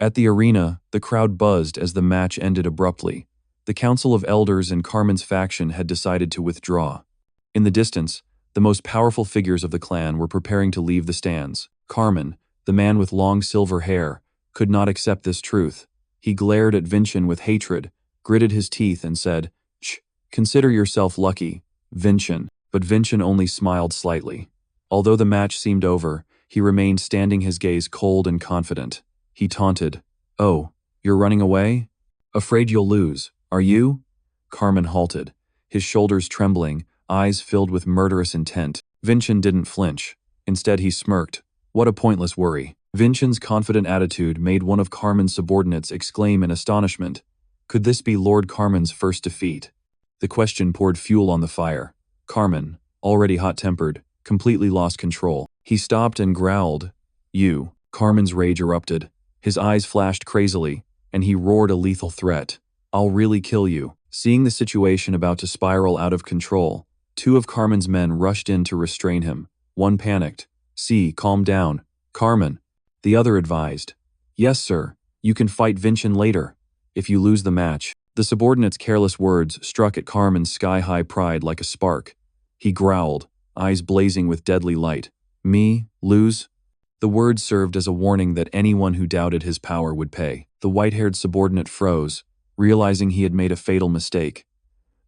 At the arena, the crowd buzzed as the match ended abruptly. The Council of Elders and Carmen's faction had decided to withdraw. In the distance, the most powerful figures of the clan were preparing to leave the stands. Carmen, the man with long silver hair, could not accept this truth. He glared at Vincent with hatred, gritted his teeth and said, "Shh, consider yourself lucky, Vincent." But Vincent only smiled slightly. Although the match seemed over, he remained standing, his gaze cold and confident. He taunted, "Oh, you're running away? Afraid you'll lose, are you?" Carmen halted, his shoulders trembling, eyes filled with murderous intent. Vincent didn't flinch. Instead he smirked. What a pointless worry. Vincent's confident attitude made one of Carmen's subordinates exclaim in astonishment. Could this be Lord Carmen's first defeat? The question poured fuel on the fire. Carmen, already hot-tempered, completely lost control. He stopped and growled. "You." Carmen's rage erupted. His eyes flashed crazily, and he roared a lethal threat. "I'll really kill you." Seeing the situation about to spiral out of control, two of Carmen's men rushed in to restrain him. One panicked. "See, calm down, Carmen." The other advised. "Yes, sir. You can fight Vincent later, if you lose the match." The subordinate's careless words struck at Carmen's sky-high pride like a spark. He growled, eyes blazing with deadly light. "Me? Lose?" The words served as a warning that anyone who doubted his power would pay. The white-haired subordinate froze, realizing he had made a fatal mistake.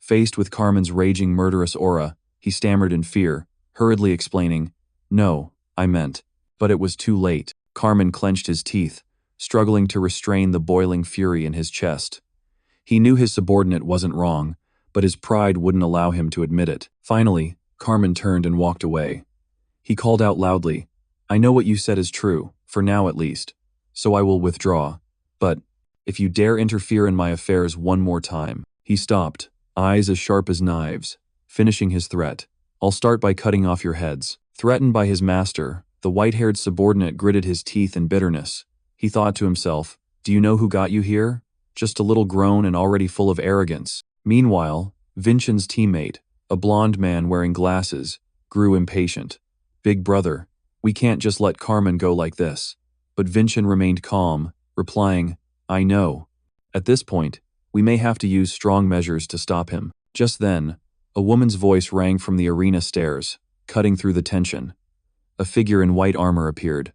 Faced with Carmen's raging murderous aura, he stammered in fear, hurriedly explaining, "No, I meant." But it was too late. Carmen clenched his teeth, struggling to restrain the boiling fury in his chest. He knew his subordinate wasn't wrong, but his pride wouldn't allow him to admit it. Finally, Carmen turned and walked away. He called out loudly, "I know what you said is true, for now at least, so I will withdraw. But if you dare interfere in my affairs one more time." He stopped, eyes as sharp as knives, finishing his threat. "I'll start by cutting off your heads." Threatened by his master, the white-haired subordinate gritted his teeth in bitterness. He thought to himself, "Do you know who got you here? Just a little grown and already full of arrogance." Meanwhile, Vincent's teammate, a blonde man wearing glasses, grew impatient. "Big brother, we can't just let Carmen go like this." But Vincent remained calm, replying, "I know. At this point, we may have to use strong measures to stop him." Just then, a woman's voice rang from the arena stairs, cutting through the tension. A figure in white armor appeared.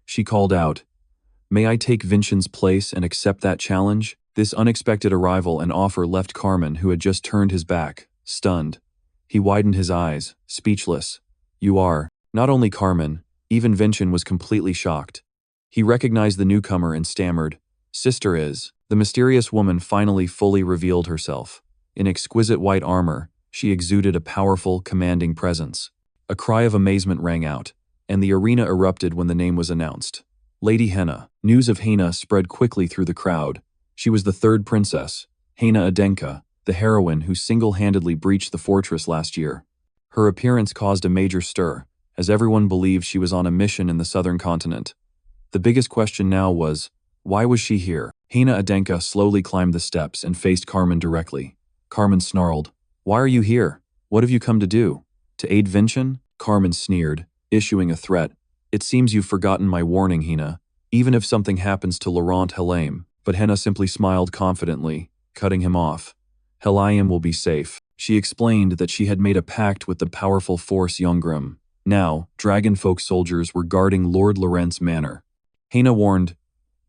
She called out, "May I take Vincent's place and accept that challenge?" This unexpected arrival and offer left Carmen, who had just turned his back, stunned. He widened his eyes, speechless. "You are..." Not only Carmen, even Vincent was completely shocked. He recognized the newcomer and stammered, "Sister is..." The mysterious woman finally fully revealed herself. In exquisite white armor, she exuded a powerful, commanding presence. A cry of amazement rang out, and the arena erupted when the name was announced. Lady Henna. News of Henna spread quickly through the crowd. She was the third princess, Henna Adenka, the heroine who single-handedly breached the fortress last year. Her appearance caused a major stir, as everyone believed she was on a mission in the southern continent. The biggest question now was, why was she here? Henna Adenka slowly climbed the steps and faced Carmen directly. Carmen snarled, "Why are you here? What have you come to do? To aid Vincent?" Carmen sneered, issuing a threat. "It seems you've forgotten my warning, Henna. Even if something happens to Laurent Helaim." But Henna simply smiled confidently, cutting him off. "Helaim will be safe." She explained that she had made a pact with the powerful force Yonggrim. Now, dragonfolk soldiers were guarding Lord Laurent's manor. Henna warned,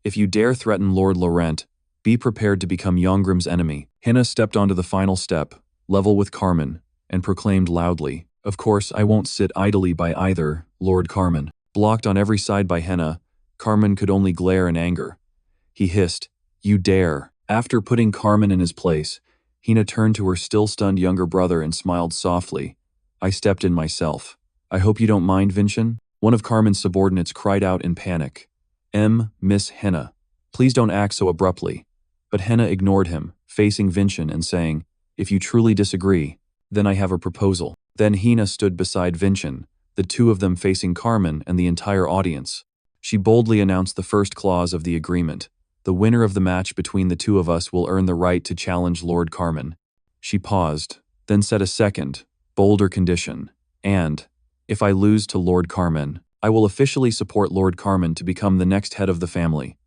"If you dare threaten Lord Laurent, be prepared to become Yonggrim's enemy." Henna stepped onto the final step, level with Carmen, and proclaimed loudly, "Of course I won't sit idly by either, Lord Carmen." Blocked on every side by Henna, Carmen could only glare in anger. He hissed, "You dare." After putting Carmen in his place, Henna turned to her still-stunned younger brother and smiled softly. "I stepped in myself. I hope you don't mind, Vincent?" One of Carmen's subordinates cried out in panic. Miss Henna, please don't act so abruptly." But Henna ignored him, facing Vincent and saying, "If you truly disagree, then I have a proposal." Then Henna stood beside Vincent, the two of them facing Carmen and the entire audience. She boldly announced the first clause of the agreement. "The winner of the match between the two of us will earn the right to challenge Lord Carmen." She paused, then said a second, bolder condition. "And, if I lose to Lord Carmen, I will officially support Lord Carmen to become the next head of the family."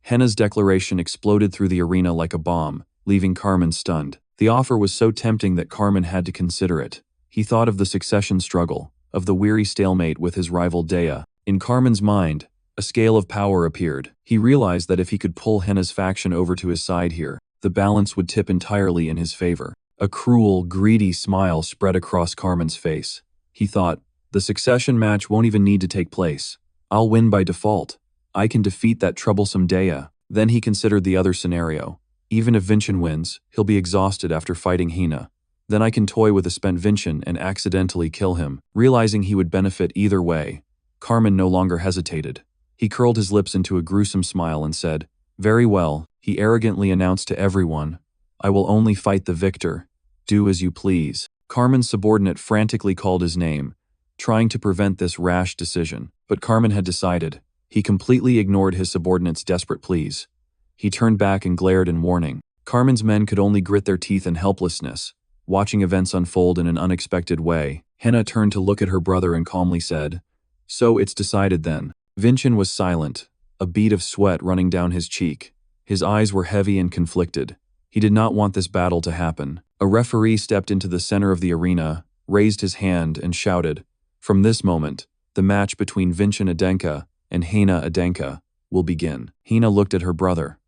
Henna's declaration exploded through the arena like a bomb, leaving Carmen stunned. The offer was so tempting that Carmen had to consider it. He thought of the succession struggle, of the weary stalemate with his rival Dea. In Carmen's mind, a scale of power appeared. He realized that if he could pull Henna's faction over to his side here, the balance would tip entirely in his favor. A cruel, greedy smile spread across Carmen's face. He thought, the succession match won't even need to take place. I'll win by default. I can defeat that troublesome Dea. Then he considered the other scenario. Even if Vincent wins, he'll be exhausted after fighting Hina. Then I can toy with a spent Vincent and accidentally kill him. Realizing he would benefit either way, Carmen no longer hesitated. He curled his lips into a gruesome smile and said, "Very well," he arrogantly announced to everyone. "I will only fight the victor. Do as you please." Carmen's subordinate frantically called his name, trying to prevent this rash decision. But Carmen had decided. He completely ignored his subordinate's desperate pleas. He turned back and glared in warning. Carmen's men could only grit their teeth in helplessness, watching events unfold in an unexpected way. Henna turned to look at her brother and calmly said, "So it's decided then." Vincent was silent, a bead of sweat running down his cheek. His eyes were heavy and conflicted. He did not want this battle to happen. A referee stepped into the center of the arena, raised his hand, and shouted, "From this moment, the match between Vincent Adenka and Hina Adenka will begin." Hina looked at her brother.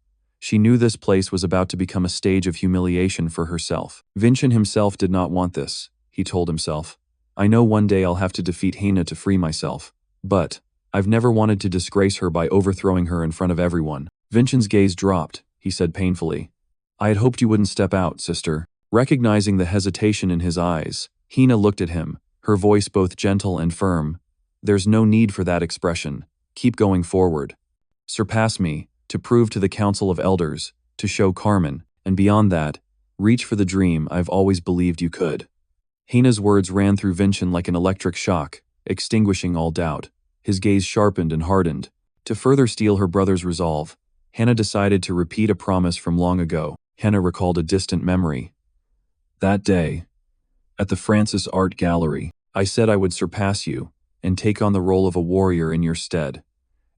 She knew this place was about to become a stage of humiliation for herself. Vincent himself did not want this, he told himself. "I know one day I'll have to defeat Hina to free myself. But I've never wanted to disgrace her by overthrowing her in front of everyone." Vincent's gaze dropped, he said painfully. "I had hoped you wouldn't step out, sister." Recognizing the hesitation in his eyes, Hina looked at him, her voice both gentle and firm. "There's no need for that expression. Keep going forward. Surpass me, to prove to the Council of Elders, to show Carmen, and beyond that, reach for the dream I've always believed you could." Hina's words ran through Vincent like an electric shock, extinguishing all doubt. His gaze sharpened and hardened. To further steel her brother's resolve, Hannah decided to repeat a promise from long ago. Hannah recalled a distant memory. "That day, at the Francis Art Gallery, I said I would surpass you and take on the role of a warrior in your stead."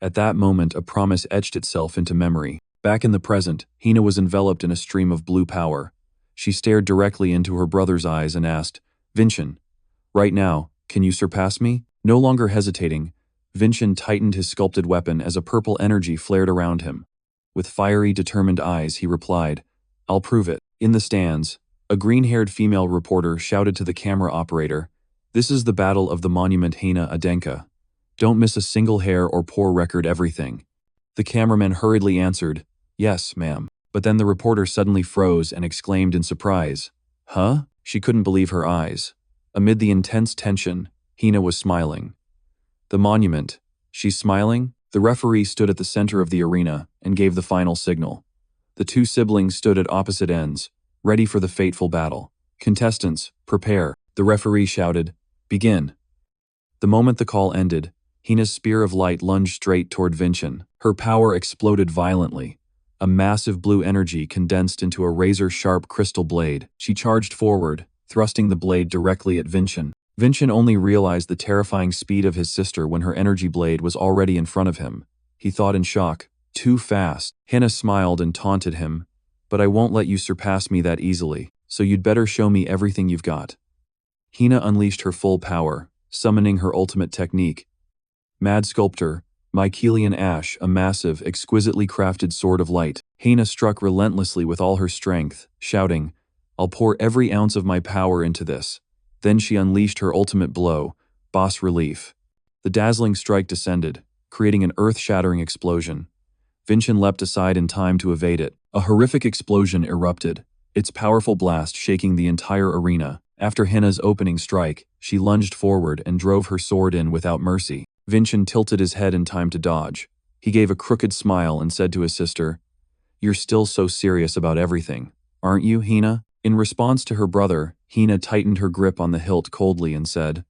At that moment, a promise etched itself into memory. Back in the present, Hina was enveloped in a stream of blue power. She stared directly into her brother's eyes and asked, "Vincent, right now, can you surpass me?" No longer hesitating, Vincent tightened his sculpted weapon as a purple energy flared around him. With fiery, determined eyes, he replied, "I'll prove it." In the stands, a green-haired female reporter shouted to the camera operator, "This is the battle of the monument Hina Adenka. Don't miss a single hair or poor record everything." The cameraman hurriedly answered, "Yes, ma'am." But then the reporter suddenly froze and exclaimed in surprise, "Huh?" She couldn't believe her eyes. Amid the intense tension, Hina was smiling. The monument. She's smiling? The referee stood at the center of the arena and gave the final signal. The two siblings stood at opposite ends, ready for the fateful battle. "Contestants, prepare." The referee shouted, "Begin." The moment the call ended, Hina's spear of light lunged straight toward Vincent. Her power exploded violently. A massive blue energy condensed into a razor-sharp crystal blade. She charged forward, thrusting the blade directly at Vincent. Vincent only realized the terrifying speed of his sister when her energy blade was already in front of him. He thought in shock, "Too fast." Hina smiled and taunted him, "But I won't let you surpass me that easily, so you'd better show me everything you've got." Hina unleashed her full power, summoning her ultimate technique. Mad Sculptor, Mycelian Ash, a massive, exquisitely crafted sword of light. Hina struck relentlessly with all her strength, shouting, "I'll pour every ounce of my power into this." Then she unleashed her ultimate blow, Bas Relief. The dazzling strike descended, creating an earth-shattering explosion. Vincent leapt aside in time to evade it. A horrific explosion erupted, its powerful blast shaking the entire arena. After Hina's opening strike, she lunged forward and drove her sword in without mercy. Vincent tilted his head in time to dodge. He gave a crooked smile and said to his sister, "You're still so serious about everything, aren't you, Hina?" In response to her brother, Hina tightened her grip on the hilt coldly and said,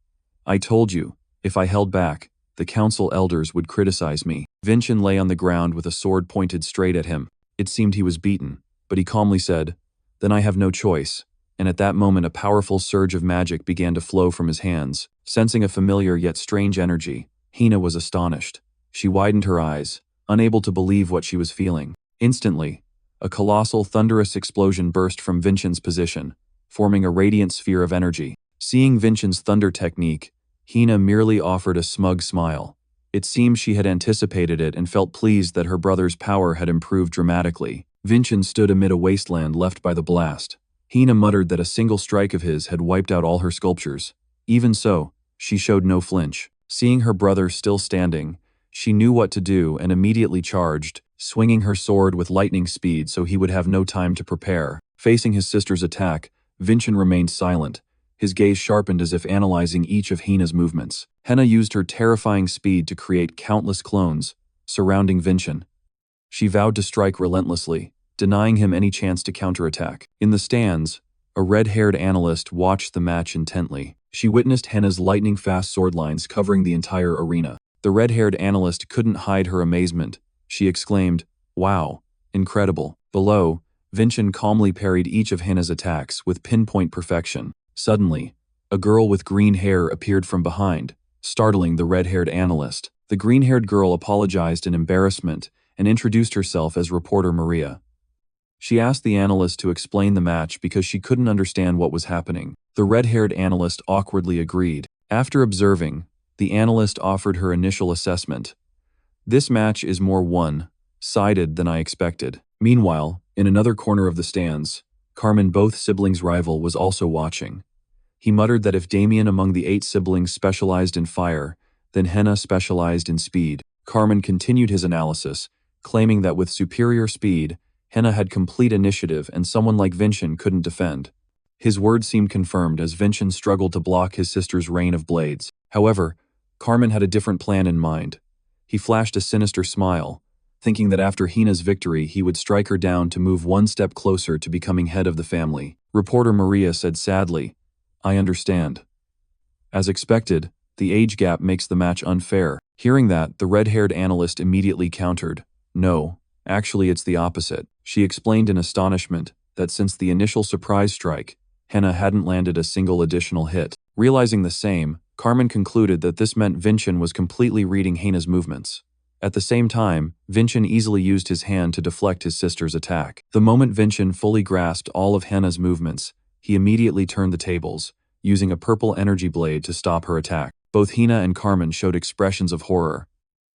"I told you, if I held back, the council elders would criticize me." Vincent lay on the ground with a sword pointed straight at him. It seemed he was beaten, but he calmly said, "Then I have no choice." And at that moment a powerful surge of magic began to flow from his hands. Sensing a familiar yet strange energy, Hina was astonished. She widened her eyes, unable to believe what she was feeling. Instantly, a colossal, thunderous explosion burst from Vincent's position, forming a radiant sphere of energy. Seeing Vincent's thunder technique, Hina merely offered a smug smile. It seemed she had anticipated it and felt pleased that her brother's power had improved dramatically. Vincent stood amid a wasteland left by the blast. Hina muttered that a single strike of his had wiped out all her sculptures. Even so, she showed no flinch. Seeing her brother still standing, she knew what to do and immediately charged, swinging her sword with lightning speed so he would have no time to prepare. Facing his sister's attack, Vincent remained silent, his gaze sharpened as if analyzing each of Hina's movements. Hina used her terrifying speed to create countless clones, surrounding Vincent. She vowed to strike relentlessly, denying him any chance to counterattack. In the stands, a red-haired analyst watched the match intently. She witnessed Hina's lightning-fast sword lines covering the entire arena. The red-haired analyst couldn't hide her amazement. She exclaimed, "Wow, incredible." Below, Vincent calmly parried each of Hina's attacks with pinpoint perfection. Suddenly, a girl with green hair appeared from behind, startling the red-haired analyst. The green-haired girl apologized in embarrassment and introduced herself as reporter Maria. She asked the analyst to explain the match because she couldn't understand what was happening. The red-haired analyst awkwardly agreed. After observing, the analyst offered her initial assessment. "This match is more one-sided than I expected." Meanwhile, in another corner of the stands, Carmen, both siblings' rival, was also watching. He muttered that if Damien among the 8 siblings specialized in fire, then Hina specialized in speed. Carmen continued his analysis, claiming that with superior speed, Hina had complete initiative and someone like Vincent couldn't defend. His words seemed confirmed as Vincent struggled to block his sister's rain of blades. However, Carmen had a different plan in mind. He flashed a sinister smile, thinking that after Hina's victory he would strike her down to move one step closer to becoming head of the family. Reporter Maria said sadly, "I understand." As expected, the age gap makes the match unfair. Hearing that, the red-haired analyst immediately countered, "No, actually it's the opposite." She explained in astonishment that since the initial surprise strike, Hina hadn't landed a single additional hit. Realizing the same, Carmen concluded that this meant Vincent was completely reading Hina's movements. At the same time, Vincent easily used his hand to deflect his sister's attack. The moment Vincent fully grasped all of Hina's movements, he immediately turned the tables, using a purple energy blade to stop her attack. Both Hina and Carmen showed expressions of horror.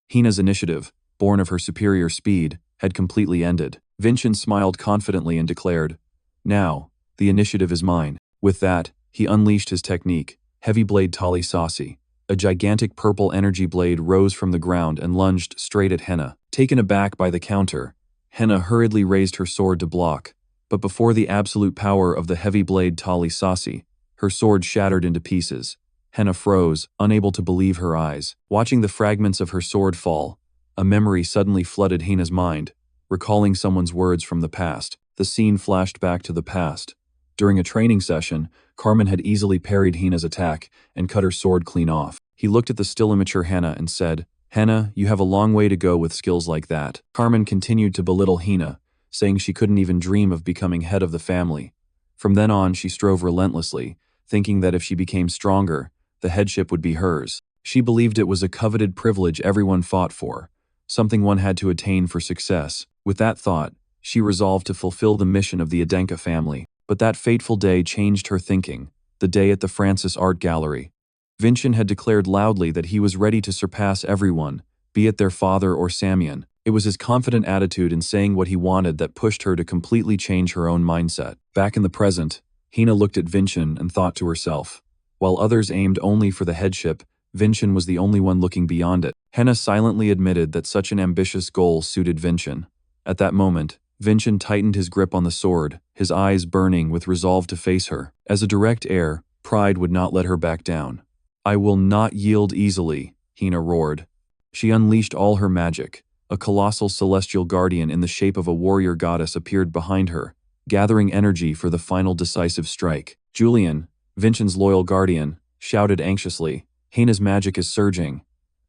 Hina's initiative, born of her superior speed, had completely ended. Vincent smiled confidently and declared, "Now, the initiative is mine." With that, he unleashed his technique, Heavy Blade Tali Sasi. A gigantic purple energy blade rose from the ground and lunged straight at Hina. Taken aback by the counter, Hina hurriedly raised her sword to block, but before the absolute power of the Heavy Blade Tali Sasi, her sword shattered into pieces. Hina froze, unable to believe her eyes. Watching the fragments of her sword fall, a memory suddenly flooded Hina's mind, recalling someone's words from the past. The scene flashed back to the past. During a training session, Carmen had easily parried Hina's attack and cut her sword clean off. He looked at the still immature Hina and said, "Hina, you have a long way to go with skills like that." Carmen continued to belittle Hina, saying she couldn't even dream of becoming head of the family. From then on, she strove relentlessly, thinking that if she became stronger, the headship would be hers. She believed it was a coveted privilege everyone fought for, something one had to attain for success. With that thought, she resolved to fulfill the mission of the Adenka family. But that fateful day changed her thinking, the day at the Francis Art Gallery. Vincent had declared loudly that he was ready to surpass everyone, be it their father or Samian. It was his confident attitude in saying what he wanted that pushed her to completely change her own mindset. Back in the present, Hina looked at Vincent and thought to herself, while others aimed only for the headship, Vincent was the only one looking beyond it. Hina silently admitted that such an ambitious goal suited Vincent. At that moment, Vincent tightened his grip on the sword, his eyes burning with resolve to face her. As a direct heir, pride would not let her back down. "I will not yield easily," Hina roared. She unleashed all her magic. A colossal celestial guardian in the shape of a warrior goddess appeared behind her, gathering energy for the final decisive strike. Julian, Vincent's loyal guardian, shouted anxiously, "Hina's magic is surging."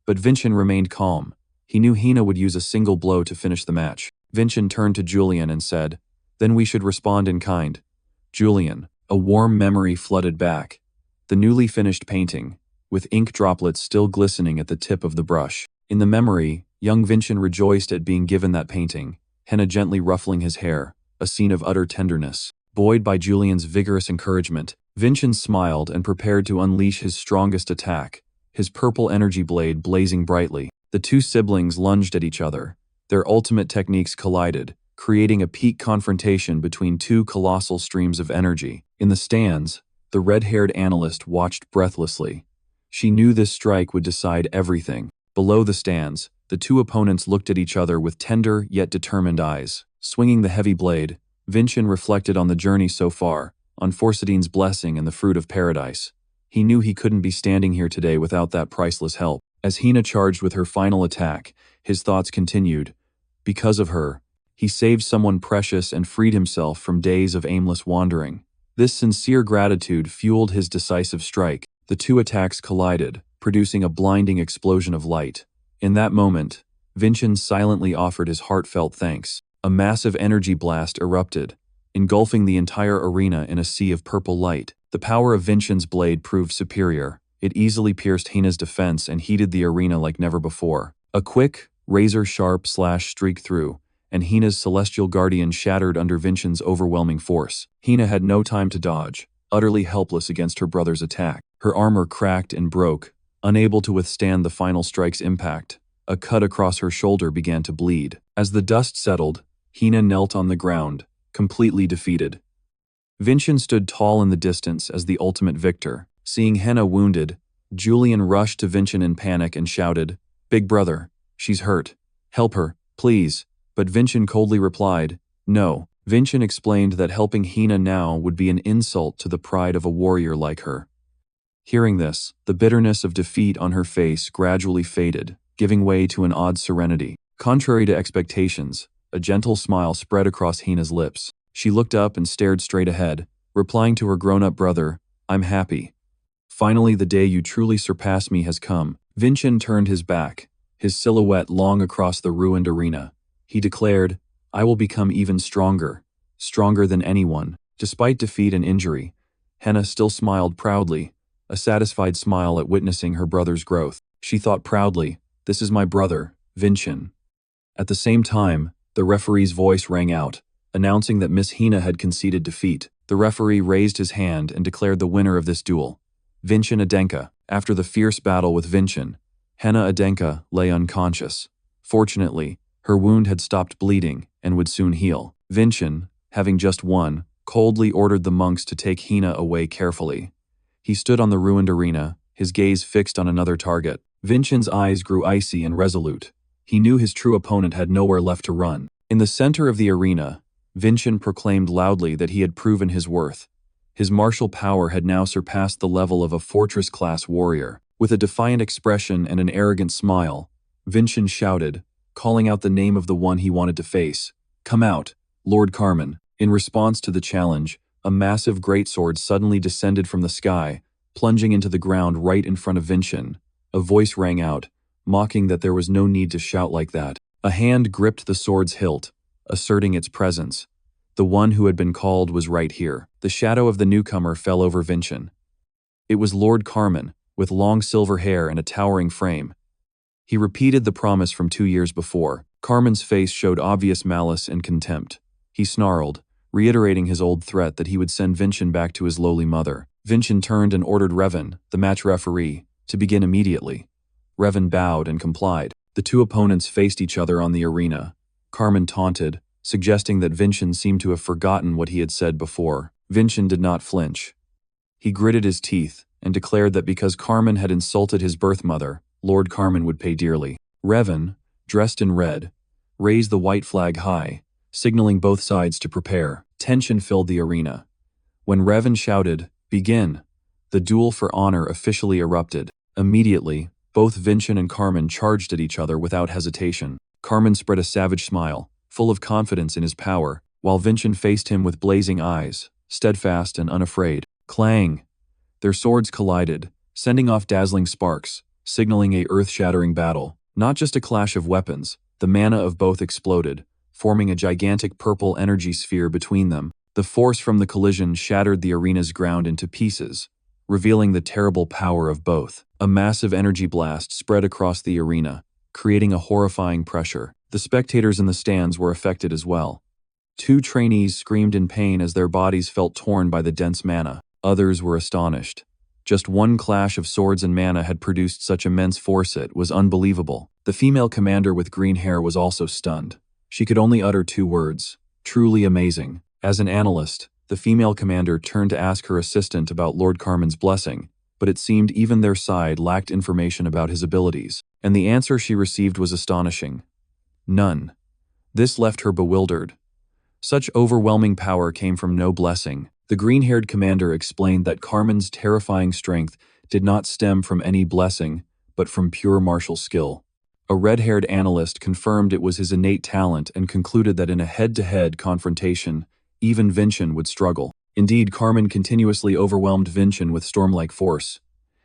But Vincent remained calm. He knew Hina would use a single blow to finish the match. Vincent turned to Julian and said, "Then we should respond in kind." Julian, a warm memory flooded back. The newly finished painting, with ink droplets still glistening at the tip of the brush. In the memory, Young Vincent rejoiced at being given that painting, Henna gently ruffling his hair, a scene of utter tenderness. Buoyed by Julian's vigorous encouragement, Vincent smiled and prepared to unleash his strongest attack, his purple energy blade blazing brightly. The two siblings lunged at each other. Their ultimate techniques collided, creating a peak confrontation between two colossal streams of energy. In the stands, the red-haired analyst watched breathlessly. She knew this strike would decide everything. Below the stands, the two opponents looked at each other with tender yet determined eyes. Swinging the heavy blade, Vincent reflected on the journey so far, on Forsytine's blessing and the fruit of paradise. He knew he couldn't be standing here today without that priceless help. As Hina charged with her final attack, his thoughts continued. Because of her, he saved someone precious and freed himself from days of aimless wandering. This sincere gratitude fueled his decisive strike. The two attacks collided, producing a blinding explosion of light. In that moment, Vincent silently offered his heartfelt thanks. A massive energy blast erupted, engulfing the entire arena in a sea of purple light. The power of Vincent's blade proved superior. It easily pierced Hina's defense and heated the arena like never before. A quick, razor-sharp slash streaked through, and Hina's celestial guardian shattered under Vincent's overwhelming force. Hina had no time to dodge, utterly helpless against her brother's attack. Her armor cracked and broke, unable to withstand the final strike's impact. A cut across her shoulder began to bleed. As the dust settled, Hina knelt on the ground, completely defeated. Vincent stood tall in the distance as the ultimate victor. Seeing Henna wounded, Julian rushed to Vincent in panic and shouted, "Big brother, she's hurt. Help her, please." But Vincent coldly replied, "No." Vincent explained that helping Hina now would be an insult to the pride of a warrior like her. Hearing this, the bitterness of defeat on her face gradually faded, giving way to an odd serenity. Contrary to expectations, a gentle smile spread across Hina's lips. She looked up and stared straight ahead, replying to her grown-up brother, "I'm happy. Finally, the day you truly surpass me has come." Vincent turned his back, his silhouette long across the ruined arena. He declared, "I will become even stronger, stronger than anyone." Despite defeat and injury, Henna still smiled proudly, a satisfied smile at witnessing her brother's growth. She thought proudly, "This is my brother, Vincent." At the same time, the referee's voice rang out, announcing that Miss Hina had conceded defeat. The referee raised his hand and declared the winner of this duel, Vincent Adenka. After the fierce battle with Vincent, Henna Adenka lay unconscious. Fortunately, her wound had stopped bleeding and would soon heal. Vincent, having just won, coldly ordered the monks to take Hina away carefully. He stood on the ruined arena, his gaze fixed on another target. Vincent's eyes grew icy and resolute. He knew his true opponent had nowhere left to run. In the center of the arena, Vincent proclaimed loudly that he had proven his worth. His martial power had now surpassed the level of a fortress-class warrior. With a defiant expression and an arrogant smile, Vincent shouted, calling out the name of the one he wanted to face. "Come out, Lord Carmen." In response to the challenge, a massive greatsword suddenly descended from the sky, plunging into the ground right in front of Vincent. A voice rang out, mocking that there was no need to shout like that. A hand gripped the sword's hilt, asserting its presence. The one who had been called was right here. The shadow of the newcomer fell over Vincent. It was Lord Carmen, with long silver hair and a towering frame. He repeated the promise from 2 years before. Carmen's face showed obvious malice and contempt. He snarled, reiterating his old threat that he would send Vincent back to his lowly mother. Vincent turned and ordered Revan, the match referee, to begin immediately. Revan bowed and complied. The two opponents faced each other on the arena. Carmen taunted, suggesting that Vincent seemed to have forgotten what he had said before. Vincent did not flinch. He gritted his teeth and declared that because Carmen had insulted his birth mother, Lord Carmen would pay dearly. Revan, dressed in red, raised the white flag high, signaling both sides to prepare. Tension filled the arena. When Revan shouted, "Begin," the duel for honor officially erupted. Immediately, both Vincent and Carmen charged at each other without hesitation. Carmen spread a savage smile, full of confidence in his power, while Vincent faced him with blazing eyes, steadfast and unafraid. Clang! Their swords collided, sending off dazzling sparks, signaling a earth-shattering battle. Not just a clash of weapons, the mana of both exploded, forming a gigantic purple energy sphere between them. The force from the collision shattered the arena's ground into pieces, revealing the terrible power of both. A massive energy blast spread across the arena, creating a horrifying pressure. The spectators in the stands were affected as well. Two trainees screamed in pain as their bodies felt torn by the dense mana. Others were astonished. Just one clash of swords and mana had produced such immense force. It was unbelievable. The female commander with green hair was also stunned. She could only utter two words: truly amazing. As an analyst, the female commander turned to ask her assistant about Lord Carmen's blessing, but it seemed even their side lacked information about his abilities, and the answer she received was astonishing. None. This left her bewildered. Such overwhelming power came from no blessing. The green-haired commander explained that Carmen's terrifying strength did not stem from any blessing, but from pure martial skill. A red-haired analyst confirmed it was his innate talent and concluded that in a head-to-head confrontation, even Vincent would struggle. Indeed, Carmen continuously overwhelmed Vincent with storm-like force.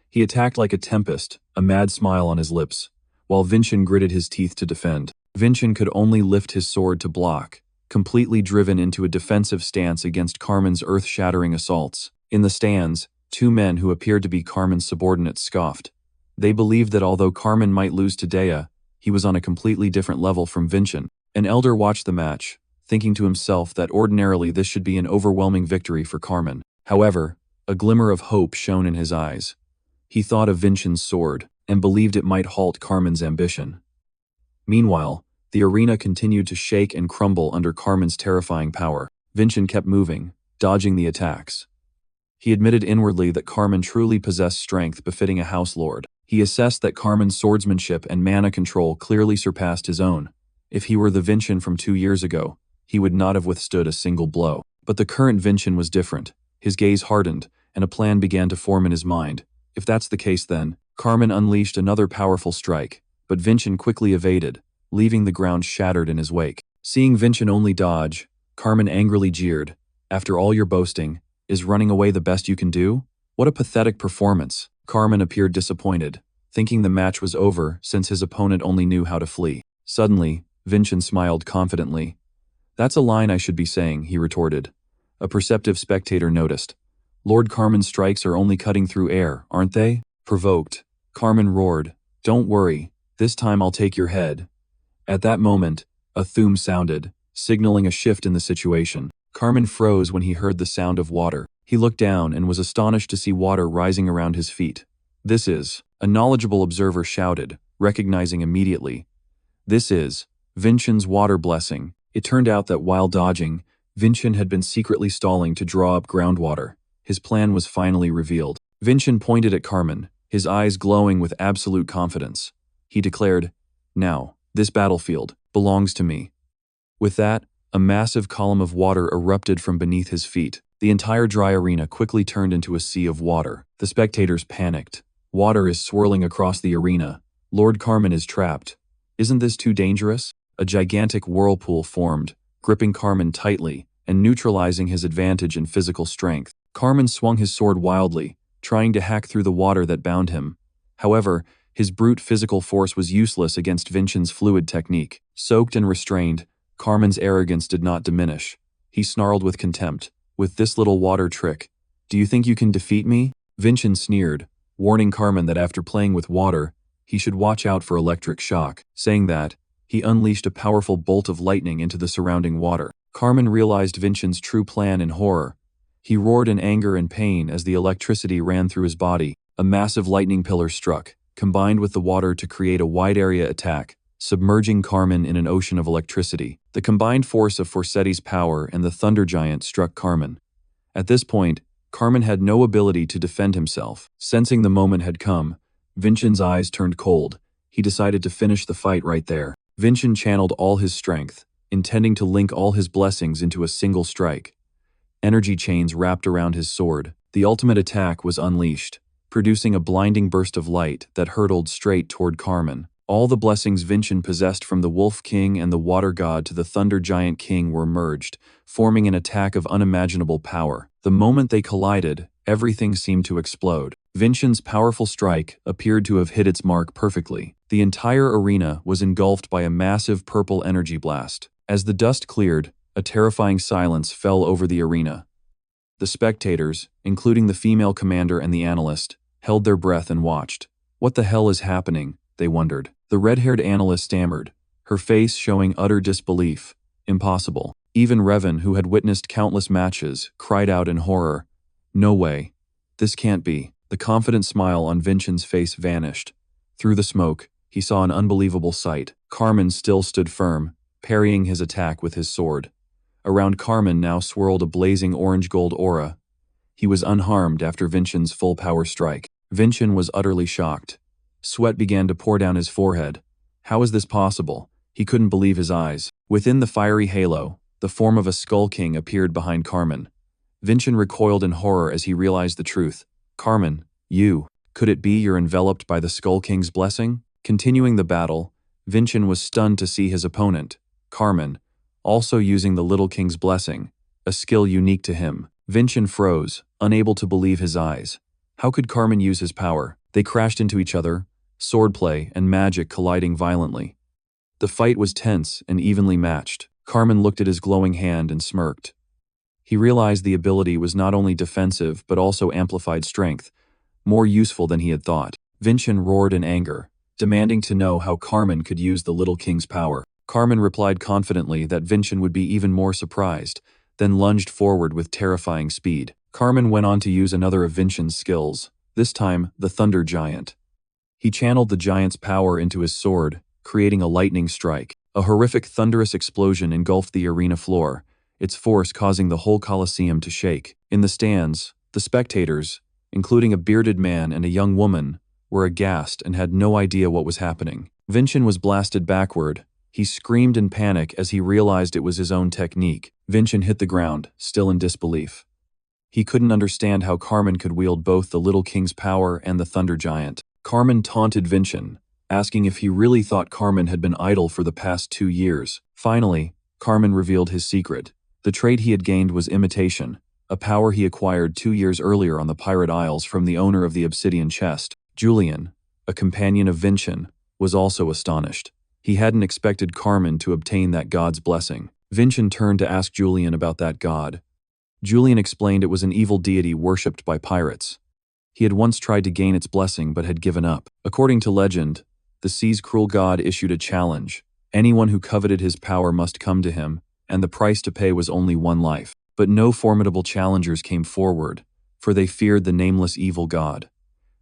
He attacked like a tempest, a mad smile on his lips, while Vincent gritted his teeth to defend. Vincent could only lift his sword to block, completely driven into a defensive stance against Carmen's earth-shattering assaults. In the stands, two men who appeared to be Carmen's subordinates scoffed. They believed that although Carmen might lose to Dea, he was on a completely different level from Vincent. An elder watched the match, thinking to himself that ordinarily this should be an overwhelming victory for Carmen. However, a glimmer of hope shone in his eyes. He thought of Vincent's sword, and believed it might halt Carmen's ambition. Meanwhile, the arena continued to shake and crumble under Carmen's terrifying power. Vincent kept moving, dodging the attacks. He admitted inwardly that Carmen truly possessed strength befitting a house lord. He assessed that Carmen's swordsmanship and mana control clearly surpassed his own. If he were the Vincent from 2 years ago, he would not have withstood a single blow. But the current Vincent was different. His gaze hardened, and a plan began to form in his mind. If that's the case then, Carmen unleashed another powerful strike, but Vincent quickly evaded, leaving the ground shattered in his wake. Seeing Vincent only dodge, Carmen angrily jeered. After all your boasting, is running away the best you can do? What a pathetic performance. Carmen appeared disappointed, thinking the match was over since his opponent only knew how to flee. Suddenly, Vincent smiled confidently. That's a line I should be saying, he retorted. A perceptive spectator noticed. Lord Carmen's strikes are only cutting through air, aren't they? Provoked, Carmen roared. Don't worry, this time I'll take your head. At that moment, a thum sounded, signaling a shift in the situation. Carmen froze when he heard the sound of water. He looked down and was astonished to see water rising around his feet. This is, a knowledgeable observer shouted, recognizing immediately. This is Vincent's water blessing. It turned out that while dodging, Vincent had been secretly stalling to draw up groundwater. His plan was finally revealed. Vincent pointed at Carmen, his eyes glowing with absolute confidence. He declared, "Now, this battlefield belongs to me." With that, a massive column of water erupted from beneath his feet. The entire dry arena quickly turned into a sea of water. The spectators panicked. Water is swirling across the arena. Lord Carmen is trapped. Isn't this too dangerous? A gigantic whirlpool formed, gripping Carmen tightly and neutralizing his advantage in physical strength. Carmen swung his sword wildly, trying to hack through the water that bound him. However, his brute physical force was useless against Vincent's fluid technique. Soaked and restrained, Carmen's arrogance did not diminish. He snarled with contempt. With this little water trick, do you think you can defeat me? Vincent sneered, warning Carmen that after playing with water, he should watch out for electric shock. Saying that, he unleashed a powerful bolt of lightning into the surrounding water. Carmen realized Vincent's true plan in horror. He roared in anger and pain as the electricity ran through his body. A massive lightning pillar struck, combined with the water to create a wide-area attack, submerging Carmen in an ocean of electricity. The combined force of Forsetti's power and the Thunder Giant struck Carmen. At this point, Carmen had no ability to defend himself. Sensing the moment had come, Vincent's eyes turned cold. He decided to finish the fight right there. Vincent channeled all his strength, intending to link all his blessings into a single strike. Energy chains wrapped around his sword. The ultimate attack was unleashed, producing a blinding burst of light that hurtled straight toward Carmen. All the blessings Vincent possessed from the Wolf King and the Water God to the Thunder Giant King were merged, forming an attack of unimaginable power. The moment they collided, everything seemed to explode. Vincent's powerful strike appeared to have hit its mark perfectly. The entire arena was engulfed by a massive purple energy blast. As the dust cleared, a terrifying silence fell over the arena. The spectators, including the female commander and the analyst, held their breath and watched. What the hell is happening? they wondered. The red-haired analyst stammered, her face showing utter disbelief. Impossible. Even Revan, who had witnessed countless matches, cried out in horror. No way. This can't be. The confident smile on Vincent's face vanished. Through the smoke, he saw an unbelievable sight. Carmen still stood firm, parrying his attack with his sword. Around Carmen now swirled a blazing orange-gold aura. He was unharmed after Vincent's full-power strike. Vincent was utterly shocked. Sweat began to pour down his forehead. How is this possible? He couldn't believe his eyes. Within the fiery halo, the form of a Skull King appeared behind Carmen. Vincent recoiled in horror as he realized the truth. Carmen, you. Could it be you're enveloped by the Skull King's blessing? Continuing the battle, Vincent was stunned to see his opponent, Carmen, also using the Little King's blessing, a skill unique to him. Vincent froze, unable to believe his eyes. How could Carmen use his power? They crashed into each other, swordplay and magic colliding violently. The fight was tense and evenly matched. Carmen looked at his glowing hand and smirked. He realized the ability was not only defensive but also amplified strength, more useful than he had thought. Vincent roared in anger, demanding to know how Carmen could use the Little King's power. Carmen replied confidently that Vincent would be even more surprised, then lunged forward with terrifying speed. Carmen went on to use another of Vincent's skills, this time the Thunder Giant. He channeled the giant's power into his sword, creating a lightning strike. A horrific thunderous explosion engulfed the arena floor, its force causing the whole Colosseum to shake. In the stands, the spectators, including a bearded man and a young woman, were aghast and had no idea what was happening. Vincent was blasted backward. He screamed in panic as he realized it was his own technique. Vincent hit the ground, still in disbelief. He couldn't understand how Carmen could wield both the Little King's power and the Thunder Giant. Carmen taunted Vincent, asking if he really thought Carmen had been idle for the past 2 years. Finally, Carmen revealed his secret. The trait he had gained was imitation, a power he acquired 2 years earlier on the Pirate Isles from the owner of the obsidian chest. Julian, a companion of Vincent, was also astonished. He hadn't expected Carmen to obtain that god's blessing. Vincent turned to ask Julian about that god. Julian explained it was an evil deity worshipped by pirates. He had once tried to gain its blessing but had given up. According to legend, the sea's cruel god issued a challenge. Anyone who coveted his power must come to him, and the price to pay was only one life. But no formidable challengers came forward, for they feared the nameless evil god.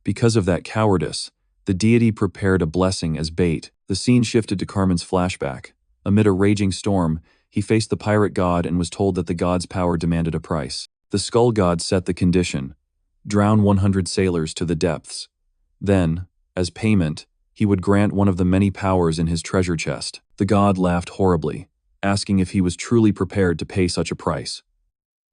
Because of that cowardice, the deity prepared a blessing as bait. The scene shifted to Carmen's flashback. Amid a raging storm, he faced the pirate god and was told that the god's power demanded a price. The skull god set the condition: drown 100 sailors to the depths. Then, as payment, he would grant one of the many powers in his treasure chest. The god laughed horribly, asking if he was truly prepared to pay such a price.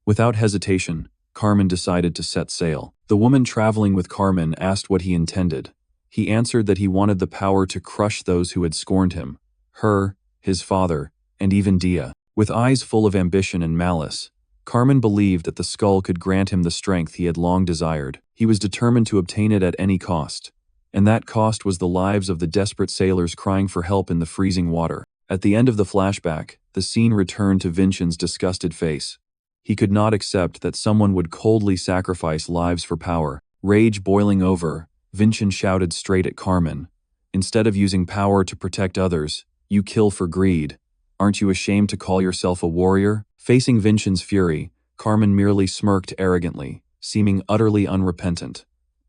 Without hesitation, Carmen decided to set sail. The woman traveling with Carmen asked what he intended. He answered that he wanted the power to crush those who had scorned him, her, his father, and even Dia. With eyes full of ambition and malice, Carmen believed that the skull could grant him the strength he had long desired. He was determined to obtain it at any cost, and that cost was the lives of the desperate sailors crying for help in the freezing water. At the end of the flashback, the scene returned to Vincent's disgusted face. He could not accept that someone would coldly sacrifice lives for power. Rage boiling over, Vincent shouted straight at Carmen. Instead of using power to protect others, you kill for greed. Aren't you ashamed to call yourself a warrior? Facing Vincent's fury, Carmen merely smirked arrogantly, seeming utterly unrepentant.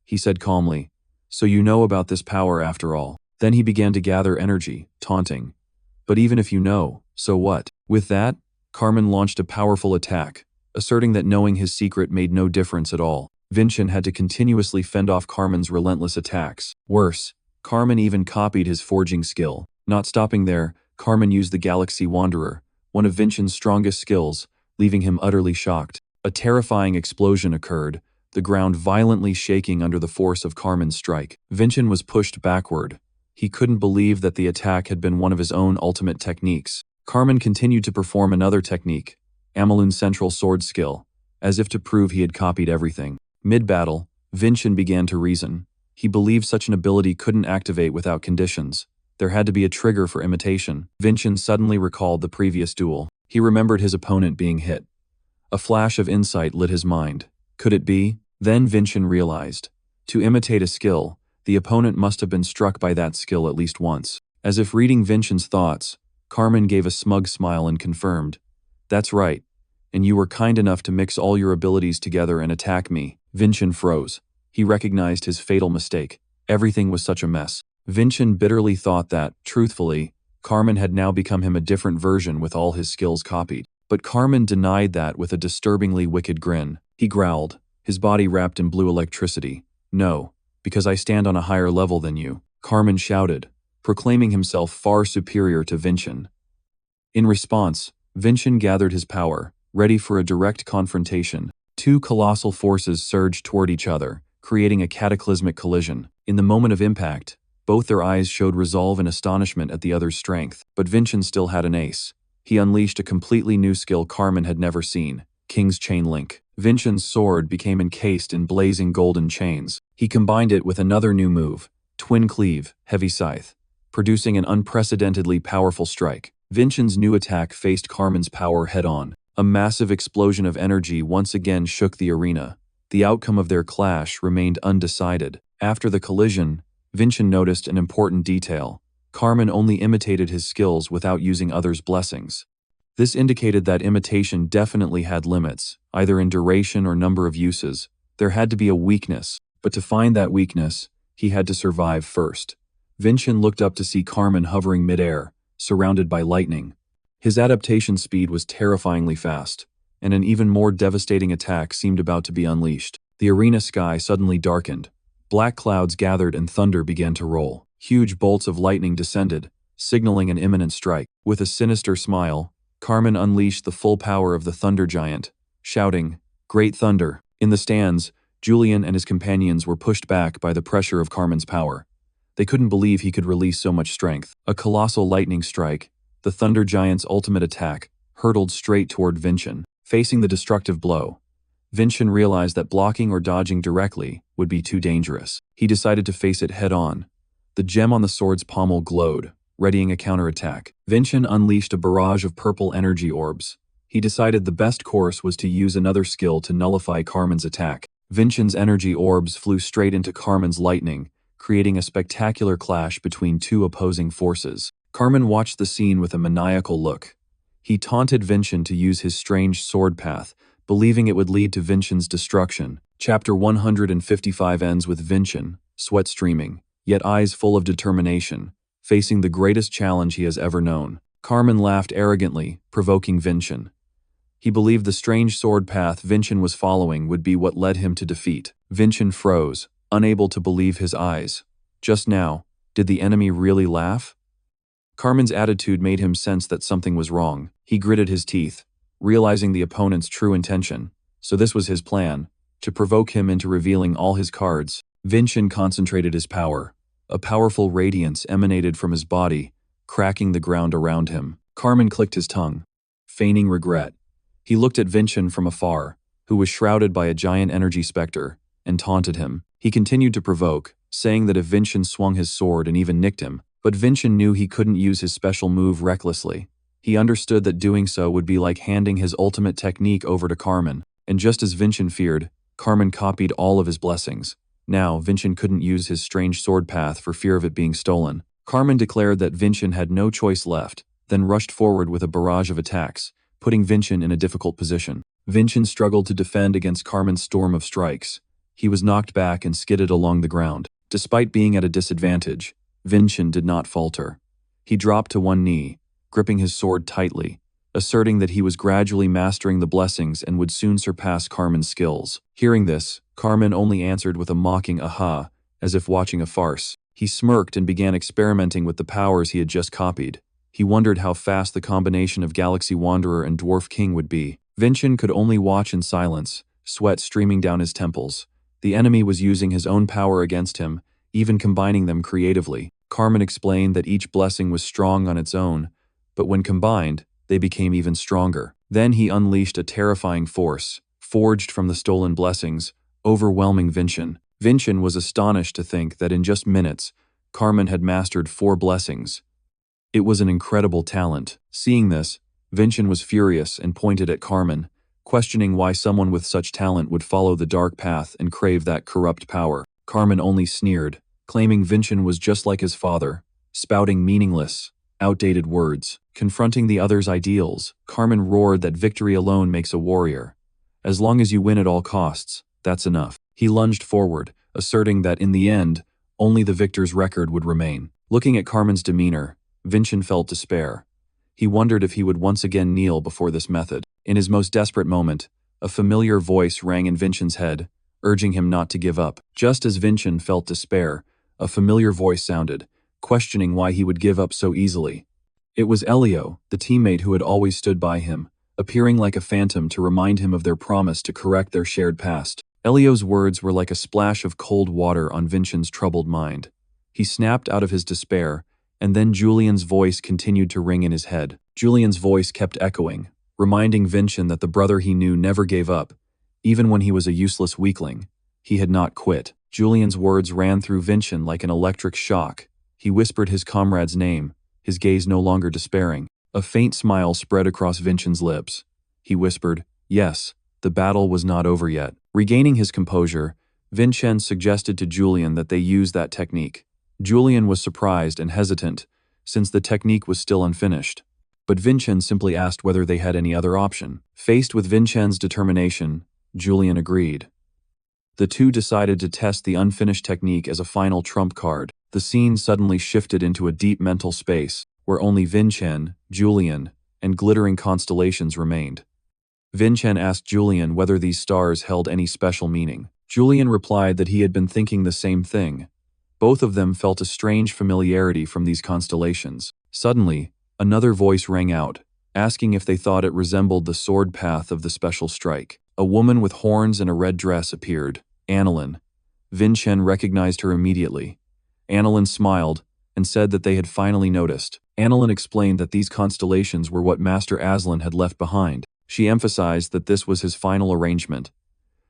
He said calmly, "So you know about this power after all." Then he began to gather energy, taunting, "But even if you know, so what?" With that, Carmen launched a powerful attack, asserting that knowing his secret made no difference at all. Vincent had to continuously fend off Carmen's relentless attacks. Worse, Carmen even copied his forging skill. Not stopping there, Carmen used the Galaxy Wanderer, one of Vincent's strongest skills, leaving him utterly shocked. A terrifying explosion occurred, the ground violently shaking under the force of Carmen's strike. Vincent was pushed backward. He couldn't believe that the attack had been one of his own ultimate techniques. Carmen continued to perform another technique, Amelun's central sword skill, as if to prove he had copied everything. Mid-battle, Vincent began to reason. He believed such an ability couldn't activate without conditions. There had to be a trigger for imitation. Vincent suddenly recalled the previous duel. He remembered his opponent being hit. A flash of insight lit his mind. Could it be? Then Vincent realized. To imitate a skill, The opponent must have been struck by that skill at least once. As if reading Vincian's thoughts, Carmen gave a smug smile and confirmed, "That's right. And you were kind enough to mix all your abilities together and attack me." Vincian froze. He recognized his fatal mistake. Everything was such a mess. Vincian bitterly thought that, truthfully, Carmen had now become him a different version with all his skills copied. But Carmen denied that with a disturbingly wicked grin. He growled, his body wrapped in blue electricity. "No, because I stand on a higher level than you," Carmen shouted, proclaiming himself far superior to Vincian. In response, Vincian gathered his power, ready for a direct confrontation. Two colossal forces surged toward each other, creating a cataclysmic collision. In the moment of impact, both their eyes showed resolve and astonishment at the other's strength. But Vincian still had an ace. He unleashed a completely new skill Carmen had never seen, King's Chain Link. Vincian's sword became encased in blazing golden chains. He combined it with another new move, Twin Cleave, Heavy Scythe, producing an unprecedentedly powerful strike. Vincian's new attack faced Carmen's power head-on. A massive explosion of energy once again shook the arena. The outcome of their clash remained undecided. After the collision, Vincian noticed an important detail. Carmen only imitated his skills without using others' blessings. This indicated that imitation definitely had limits, either in duration or number of uses. There had to be a weakness, but to find that weakness, he had to survive first. Vincian looked up to see Carmen hovering midair, surrounded by lightning. His adaptation speed was terrifyingly fast, and an even more devastating attack seemed about to be unleashed. The arena sky suddenly darkened. Black clouds gathered and thunder began to roll. Huge bolts of lightning descended, signaling an imminent strike. With a sinister smile, Carmen unleashed the full power of the Thunder Giant, shouting, "Great Thunder!" In the stands, Julian and his companions were pushed back by the pressure of Carmen's power. They couldn't believe he could release so much strength. A colossal lightning strike, the Thunder Giant's ultimate attack, hurtled straight toward Vincian. Facing the destructive blow, Vincian realized that blocking or dodging directly would be too dangerous. He decided to face it head-on. The gem on the sword's pommel glowed, readying a counterattack. Vincian unleashed a barrage of purple energy orbs. He decided the best course was to use another skill to nullify Carmen's attack. Vincian's energy orbs flew straight into Carmen's lightning, creating a spectacular clash between two opposing forces. Carmen watched the scene with a maniacal look. He taunted Vincian to use his strange sword path, believing it would lead to Vincian's destruction. Chapter 155 ends with Vincian, sweat streaming, yet eyes full of determination, facing the greatest challenge he has ever known. Carmen laughed arrogantly, provoking Vincian. He believed the strange sword path Vincian was following would be what led him to defeat. Vincian froze, unable to believe his eyes. Just now, did the enemy really laugh? Carmen's attitude made him sense that something was wrong. He gritted his teeth, realizing the opponent's true intention. So this was his plan, to provoke him into revealing all his cards. Vincian concentrated his power. A powerful radiance emanated from his body, cracking the ground around him. Carmen clicked his tongue, feigning regret. He looked at Vincian from afar, who was shrouded by a giant energy specter, and taunted him. He continued to provoke, saying that if Vincian swung his sword and even nicked him, but Vincian knew he couldn't use his special move recklessly. He understood that doing so would be like handing his ultimate technique over to Carmen, and just as Vincian feared, Carmen copied all of his blessings. Now, Vincian couldn't use his strange sword path for fear of it being stolen. Carmen declared that Vincian had no choice left, then rushed forward with a barrage of attacks, putting Vincian in a difficult position. Vincian struggled to defend against Carmen's storm of strikes. He was knocked back and skidded along the ground. Despite being at a disadvantage, Vincian did not falter. He dropped to one knee, gripping his sword tightly, asserting that he was gradually mastering the blessings and would soon surpass Carmen's skills. Hearing this, Carmen only answered with a mocking aha, as if watching a farce. He smirked and began experimenting with the powers he had just copied. He wondered how fast the combination of Galaxy Wanderer and Dwarf King would be. Vincian could only watch in silence, sweat streaming down his temples. The enemy was using his own power against him, even combining them creatively. Carmen explained that each blessing was strong on its own, but when combined, they became even stronger. Then he unleashed a terrifying force, forged from the stolen blessings, overwhelming Vincian. Vincian was astonished to think that in just minutes, Carmen had mastered 4 blessings. It was an incredible talent. Seeing this, Vincian was furious and pointed at Carmen, questioning why someone with such talent would follow the dark path and crave that corrupt power. Carmen only sneered, claiming Vincent was just like his father, spouting meaningless, outdated words. Confronting the other's ideals, Carmen roared that victory alone makes a warrior. As long as you win at all costs, that's enough. He lunged forward, asserting that in the end, only the victor's record would remain. Looking at Carmen's demeanor, Vincent felt despair. He wondered if he would once again kneel before this method. In his most desperate moment, a familiar voice rang in Vincent's head, urging him not to give up. Just as Vincent felt despair, a familiar voice sounded, questioning why he would give up so easily. It was Elio, the teammate who had always stood by him, appearing like a phantom to remind him of their promise to correct their shared past. Elio's words were like a splash of cold water on Vincent's troubled mind. He snapped out of his despair, and then Julian's voice continued to ring in his head. Julian's voice kept echoing, reminding Vincent that the brother he knew never gave up. Even when he was a useless weakling, he had not quit. Julian's words ran through Vincent like an electric shock. He whispered his comrade's name, his gaze no longer despairing. A faint smile spread across Vincent's lips. He whispered, "Yes, the battle was not over yet." Regaining his composure, Vincent suggested to Julian that they use that technique. Julian was surprised and hesitant, since the technique was still unfinished. But Vincent simply asked whether they had any other option. Faced with Vincent's determination, Julian agreed. The two decided to test the unfinished technique as a final trump card. The scene suddenly shifted into a deep mental space, where only Vincent, Julian, and glittering constellations remained. Vincent asked Julian whether these stars held any special meaning. Julian replied that he had been thinking the same thing. Both of them felt a strange familiarity from these constellations. Suddenly, another voice rang out, asking if they thought it resembled the sword path of the special strike. A woman with horns and a red dress appeared, Annalyn. Vincent recognized her immediately. Annalyn smiled and said that they had finally noticed. Annalyn explained that these constellations were what Master Aslan had left behind. She emphasized that this was his final arrangement.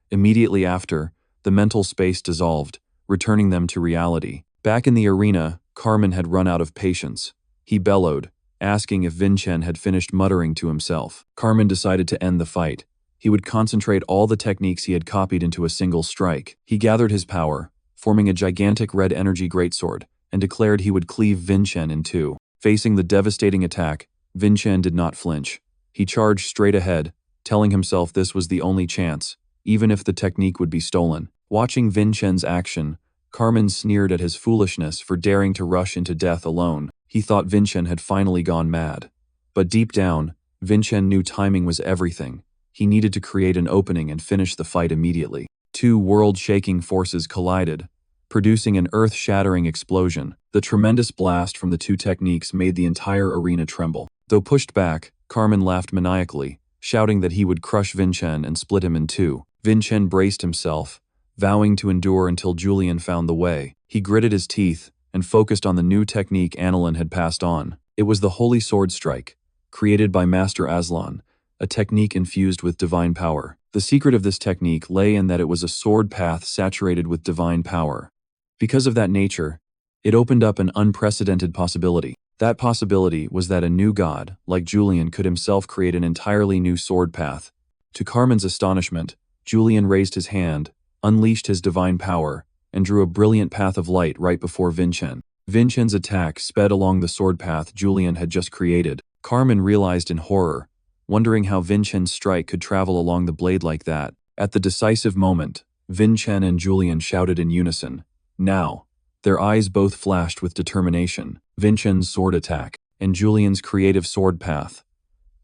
Immediately after, the mental space dissolved, returning them to reality. Back in the arena, Carmen had run out of patience. He bellowed, asking if Vincent had finished muttering to himself. Carmen decided to end the fight. He would concentrate all the techniques he had copied into a single strike. He gathered his power, forming a gigantic red energy greatsword, and declared he would cleave Vincent in two. Facing the devastating attack, Vincent did not flinch. He charged straight ahead, telling himself this was the only chance, even if the technique would be stolen. Watching Vincent's action, Carmen sneered at his foolishness for daring to rush into death alone. He thought Vincent had finally gone mad. But deep down, Vincent knew timing was everything. He needed to create an opening and finish the fight immediately. Two world-shaking forces collided, producing an earth-shattering explosion. The tremendous blast from the two techniques made the entire arena tremble. Though pushed back, Carmen laughed maniacally, shouting that he would crush Vincent and split him in two. Vincent braced himself, vowing to endure until Julian found the way. He gritted his teeth and focused on the new technique Annalyn had passed on. It was the Holy Sword Strike, created by Master Aslan, a technique infused with divine power. The secret of this technique lay in that it was a sword path saturated with divine power. Because of that nature, it opened up an unprecedented possibility. That possibility was that a new god, like Julian, could himself create an entirely new sword path. To Carmen's astonishment, Julian raised his hand, unleashed his divine power, and drew a brilliant path of light right before Vincent. Vincent's attack sped along the sword path Julian had just created. Carmen realized in horror, wondering how Vincent's strike could travel along the blade like that. At the decisive moment, Vincent and Julian shouted in unison, "Now!" Their eyes both flashed with determination. Vincent's sword attack and Julian's creative sword path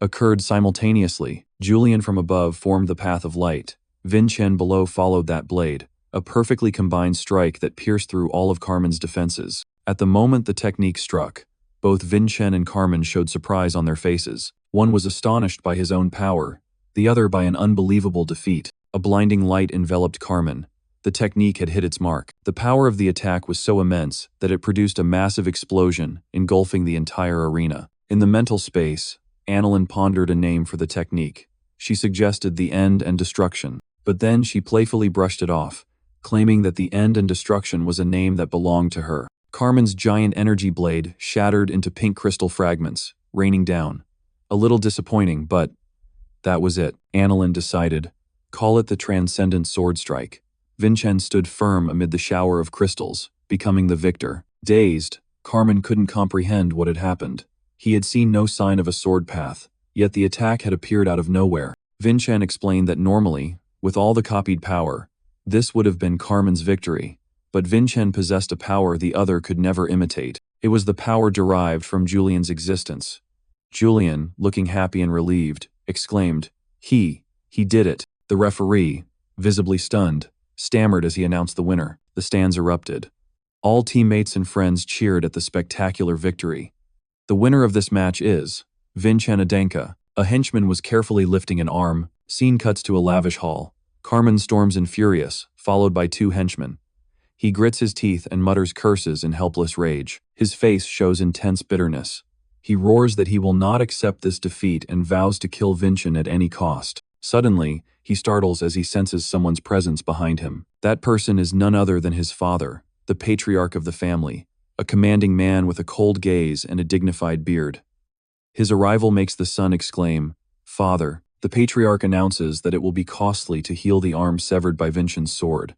occurred simultaneously. Julian from above formed the path of light. Vincent below followed that blade, a perfectly combined strike that pierced through all of Carmen's defenses. At the moment the technique struck, both Vincent and Carmen showed surprise on their faces. One was astonished by his own power, the other by an unbelievable defeat. A blinding light enveloped Carmen. The technique had hit its mark. The power of the attack was so immense that it produced a massive explosion, engulfing the entire arena. In the mental space, Annalyn pondered a name for the technique. She suggested the end and destruction, but then she playfully brushed it off, claiming that the end and destruction was a name that belonged to her. Carmen's giant energy blade shattered into pink crystal fragments, raining down. A little disappointing, but that was it. Annalyn decided. Call it the Transcendent Sword Strike. Vincent stood firm amid the shower of crystals, becoming the victor. Dazed, Carmen couldn't comprehend what had happened. He had seen no sign of a sword path, yet the attack had appeared out of nowhere. Vincent explained that normally, with all the copied power, this would have been Carmen's victory, but Vincent possessed a power the other could never imitate. It was the power derived from Julian's existence. Julian, looking happy and relieved, exclaimed, He did it." The referee, visibly stunned, stammered as he announced the winner. The stands erupted. All teammates and friends cheered at the spectacular victory. The winner of this match is Vincent Adenka. A henchman was carefully lifting an arm. Scene cuts to a lavish hall. Carmen storms in furious, followed by two henchmen. He grits his teeth and mutters curses in helpless rage. His face shows intense bitterness. He roars that he will not accept this defeat and vows to kill Vincent at any cost. Suddenly, he startles as he senses someone's presence behind him. That person is none other than his father, the patriarch of the family, a commanding man with a cold gaze and a dignified beard. His arrival makes the son exclaim, "Father." The patriarch announces that it will be costly to heal the arm severed by Vincent's sword.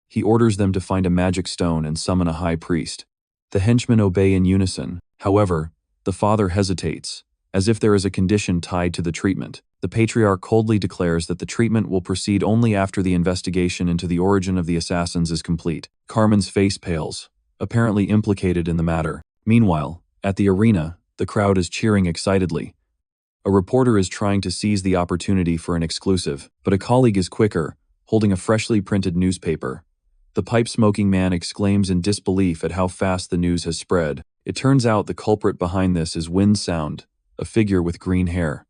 He orders them to find a magic stone and summon a high priest. The henchmen obey in unison. However, the father hesitates, as if there is a condition tied to the treatment. The patriarch coldly declares that the treatment will proceed only after the investigation into the origin of the assassins is complete. Carmen's face pales, apparently implicated in the matter. Meanwhile, at the arena, the crowd is cheering excitedly. A reporter is trying to seize the opportunity for an exclusive, but a colleague is quicker, holding a freshly printed newspaper. The pipe-smoking man exclaims in disbelief at how fast the news has spread. It turns out the culprit behind this is Wind Sound, a figure with green hair.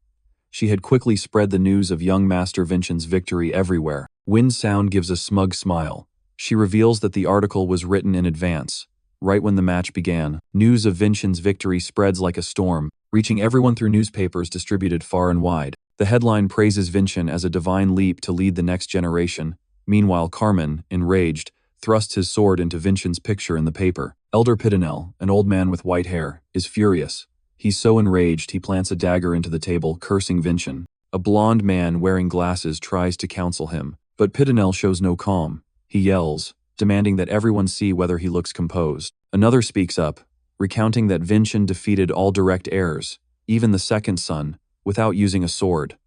She had quickly spread the news of young Master Vincent's victory everywhere. Wind Sound gives a smug smile. She reveals that the article was written in advance, right when the match began. News of Vincent's victory spreads like a storm, reaching everyone through newspapers distributed far and wide. The headline praises Vincent as a divine leap to lead the next generation. Meanwhile, Carmen, enraged, thrusts his sword into Vincent's picture in the paper. Elder Pitinel, an old man with white hair, is furious. He's so enraged he plants a dagger into the table, cursing Vincent. A blond man wearing glasses tries to counsel him, but Pitinel shows no calm. He yells, demanding that everyone see whether he looks composed. Another speaks up, recounting that Vincent defeated all direct heirs, even the second son, without using a sword.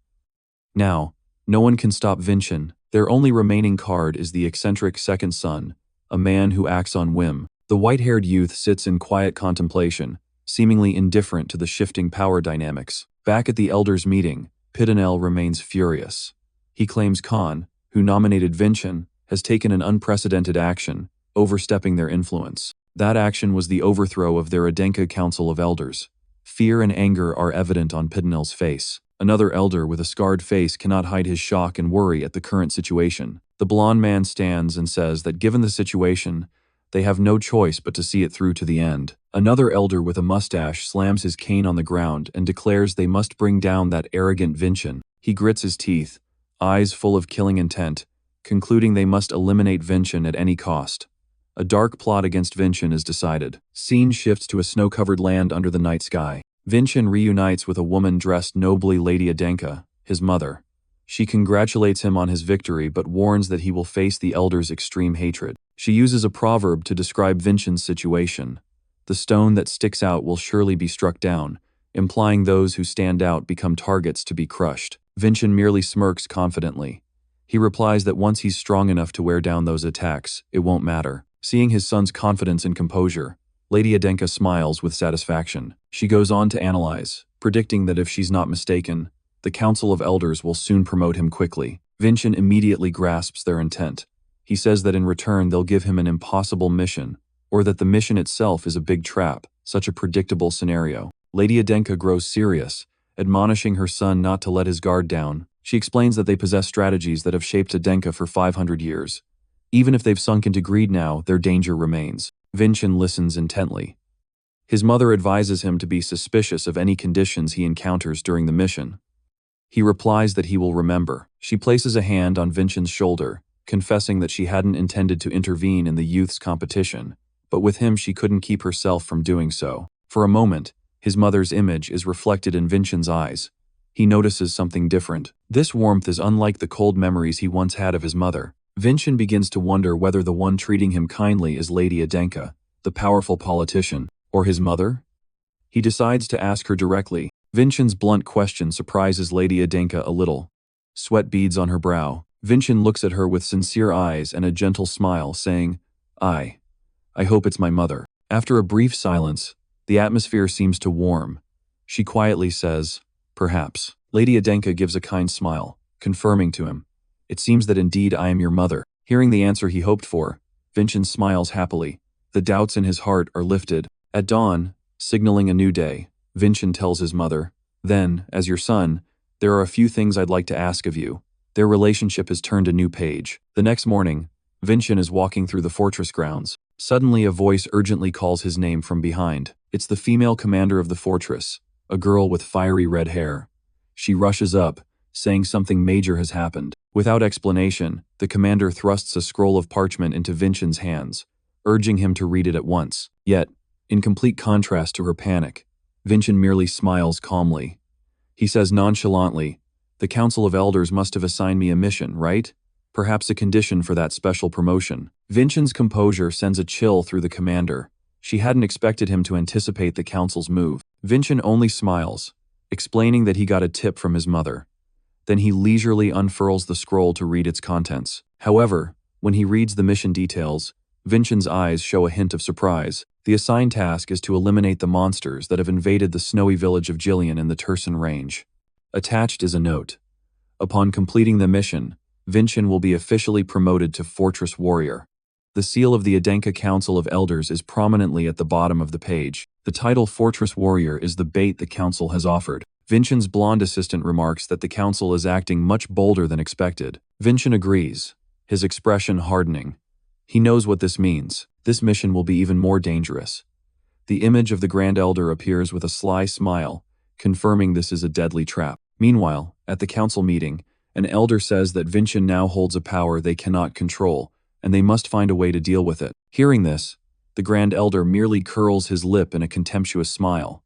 Now, no one can stop Vincent. Their only remaining card is the eccentric second son, a man who acts on whim. The white-haired youth sits in quiet contemplation, seemingly indifferent to the shifting power dynamics. Back at the elders' meeting, Pitinel remains furious. He claims Khan, who nominated Vincent, has taken an unprecedented action, overstepping their influence. That action was the overthrow of their Adenka Council of Elders. Fear and anger are evident on Pitinel's face. Another elder with a scarred face cannot hide his shock and worry at the current situation. The blond man stands and says that given the situation, they have no choice but to see it through to the end. Another elder with a mustache slams his cane on the ground and declares they must bring down that arrogant Vincent. He grits his teeth, eyes full of killing intent, concluding they must eliminate Vincent at any cost. A dark plot against Vincent is decided. Scene shifts to a snow-covered land under the night sky. Vincent reunites with a woman dressed nobly, Lady Adenka, his mother. She congratulates him on his victory but warns that he will face the elders' extreme hatred. She uses a proverb to describe Vincent's situation. The stone that sticks out will surely be struck down, implying those who stand out become targets to be crushed. Vincent merely smirks confidently. He replies that once he's strong enough to wear down those attacks, it won't matter. Seeing his son's confidence and composure, Lady Adenka smiles with satisfaction. She goes on to analyze, predicting that if she's not mistaken, the Council of Elders will soon promote him quickly. Vincent immediately grasps their intent. He says that in return they'll give him an impossible mission, or that the mission itself is a big trap, such a predictable scenario. Lady Adenka grows serious, admonishing her son not to let his guard down. She explains that they possess strategies that have shaped Adenka for 500 years. Even if they've sunk into greed now, their danger remains. Vincent listens intently. His mother advises him to be suspicious of any conditions he encounters during the mission. He replies that he will remember. She places a hand on Vincent's shoulder, confessing that she hadn't intended to intervene in the youth's competition, but with him she couldn't keep herself from doing so. For a moment, his mother's image is reflected in Vincent's eyes. He notices something different. This warmth is unlike the cold memories he once had of his mother. Vincent begins to wonder whether the one treating him kindly is Lady Adenka, the powerful politician, or his mother. He decides to ask her directly. Vincent's blunt question surprises Lady Adenka a little. Sweat beads on her brow. Vincent looks at her with sincere eyes and a gentle smile, saying, I hope it's my mother. After a brief silence, the atmosphere seems to warm. She quietly says, perhaps. Lady Adenka gives a kind smile, confirming to him, it seems that indeed I am your mother. Hearing the answer he hoped for, Vincent smiles happily. The doubts in his heart are lifted. At dawn, signaling a new day, Vincent tells his mother, then, as your son, there are a few things I'd like to ask of you. Their relationship has turned a new page. The next morning, Vincent is walking through the fortress grounds. Suddenly a voice urgently calls his name from behind. It's the female commander of the fortress, a girl with fiery red hair. She rushes up, saying something major has happened. Without explanation, the commander thrusts a scroll of parchment into Vincent's hands, urging him to read it at once. Yet, in complete contrast to her panic, Vincent merely smiles calmly. He says nonchalantly, the Council of Elders must have assigned me a mission, right? Perhaps a condition for that special promotion. Vincent's composure sends a chill through the commander. She hadn't expected him to anticipate the council's move. Vincent only smiles, explaining that he got a tip from his mother. Then he leisurely unfurls the scroll to read its contents. However, when he reads the mission details, Vincent's eyes show a hint of surprise. The assigned task is to eliminate the monsters that have invaded the snowy village of Jillian in the Tursan Range. Attached is a note. Upon completing the mission, Vincent will be officially promoted to Fortress Warrior. The seal of the Adenka Council of Elders is prominently at the bottom of the page. The title Fortress Warrior is the bait the council has offered. Vincent's blonde assistant remarks that the council is acting much bolder than expected. Vincent agrees, his expression hardening. He knows what this means. This mission will be even more dangerous. The image of the Grand Elder appears with a sly smile, confirming this is a deadly trap. Meanwhile, at the council meeting, an elder says that Vincent now holds a power they cannot control, and they must find a way to deal with it. Hearing this, the Grand Elder merely curls his lip in a contemptuous smile.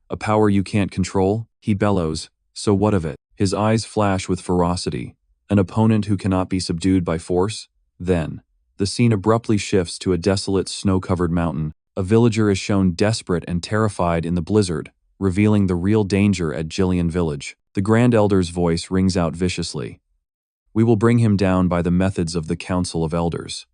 A power you can't control? He bellows, so what of it? His eyes flash with ferocity. An opponent who cannot be subdued by force? Then, the scene abruptly shifts to a desolate, snow-covered mountain. A villager is shown desperate and terrified in the blizzard, revealing the real danger at Jillian Village. The Grand Elder's voice rings out viciously. We will bring him down by the methods of the Council of Elders.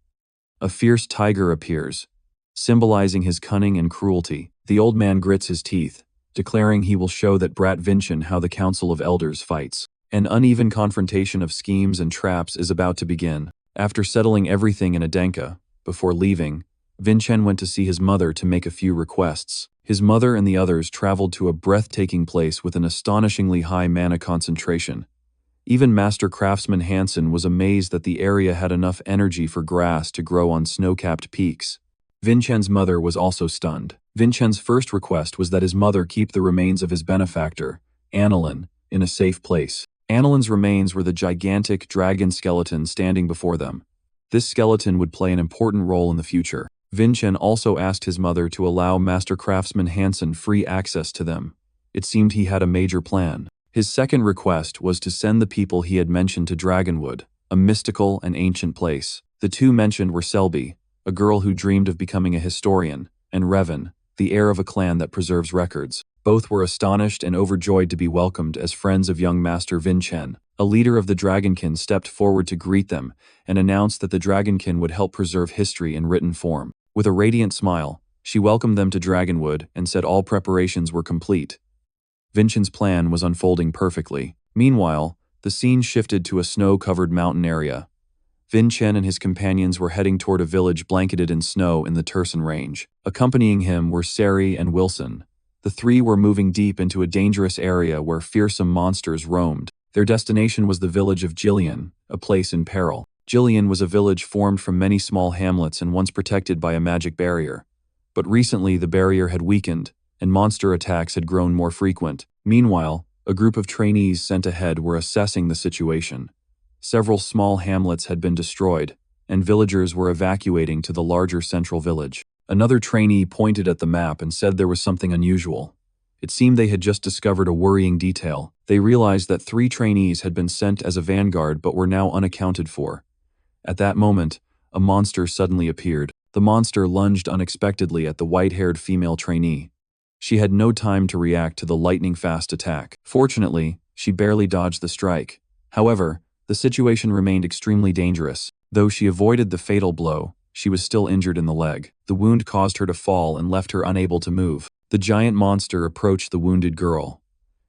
A fierce tiger appears, symbolizing his cunning and cruelty. The old man grits his teeth, declaring he will show that brat Vincent how the Council of Elders fights. An uneven confrontation of schemes and traps is about to begin. After settling everything in Adenka, before leaving, Vincent went to see his mother to make a few requests. His mother and the others traveled to a breathtaking place with an astonishingly high mana concentration. Even Master Craftsman Hansen was amazed that the area had enough energy for grass to grow on snow-capped peaks. Vincent's mother was also stunned. Vincent's first request was that his mother keep the remains of his benefactor, Annalyn, in a safe place. Annalyn's remains were the gigantic dragon skeleton standing before them. This skeleton would play an important role in the future. Vincent also asked his mother to allow Master Craftsman Hansen free access to them. It seemed he had a major plan. His second request was to send the people he had mentioned to Dragonwood, a mystical and ancient place. The two mentioned were Selby, a girl who dreamed of becoming a historian, and Revan, the heir of a clan that preserves records. Both were astonished and overjoyed to be welcomed as friends of young Master Vincent. A leader of the Dragonkin stepped forward to greet them and announced that the Dragonkin would help preserve history in written form. With a radiant smile, she welcomed them to Dragonwood and said all preparations were complete. Vincent's plan was unfolding perfectly. Meanwhile, the scene shifted to a snow-covered mountain area. Vincent and his companions were heading toward a village blanketed in snow in the Tursan Range. Accompanying him were Sari and Wilson. The three were moving deep into a dangerous area where fearsome monsters roamed. Their destination was the village of Jillian, a place in peril. Jillian was a village formed from many small hamlets and once protected by a magic barrier. But recently the barrier had weakened, and monster attacks had grown more frequent. Meanwhile, a group of trainees sent ahead were assessing the situation. Several small hamlets had been destroyed, and villagers were evacuating to the larger central village. Another trainee pointed at the map and said there was something unusual. It seemed they had just discovered a worrying detail. They realized that 3 trainees had been sent as a vanguard but were now unaccounted for. At that moment, a monster suddenly appeared. The monster lunged unexpectedly at the white-haired female trainee. She had no time to react to the lightning-fast attack. Fortunately, she barely dodged the strike. However, the situation remained extremely dangerous. Though she avoided the fatal blow, she was still injured in the leg. The wound caused her to fall and left her unable to move. The giant monster approached the wounded girl.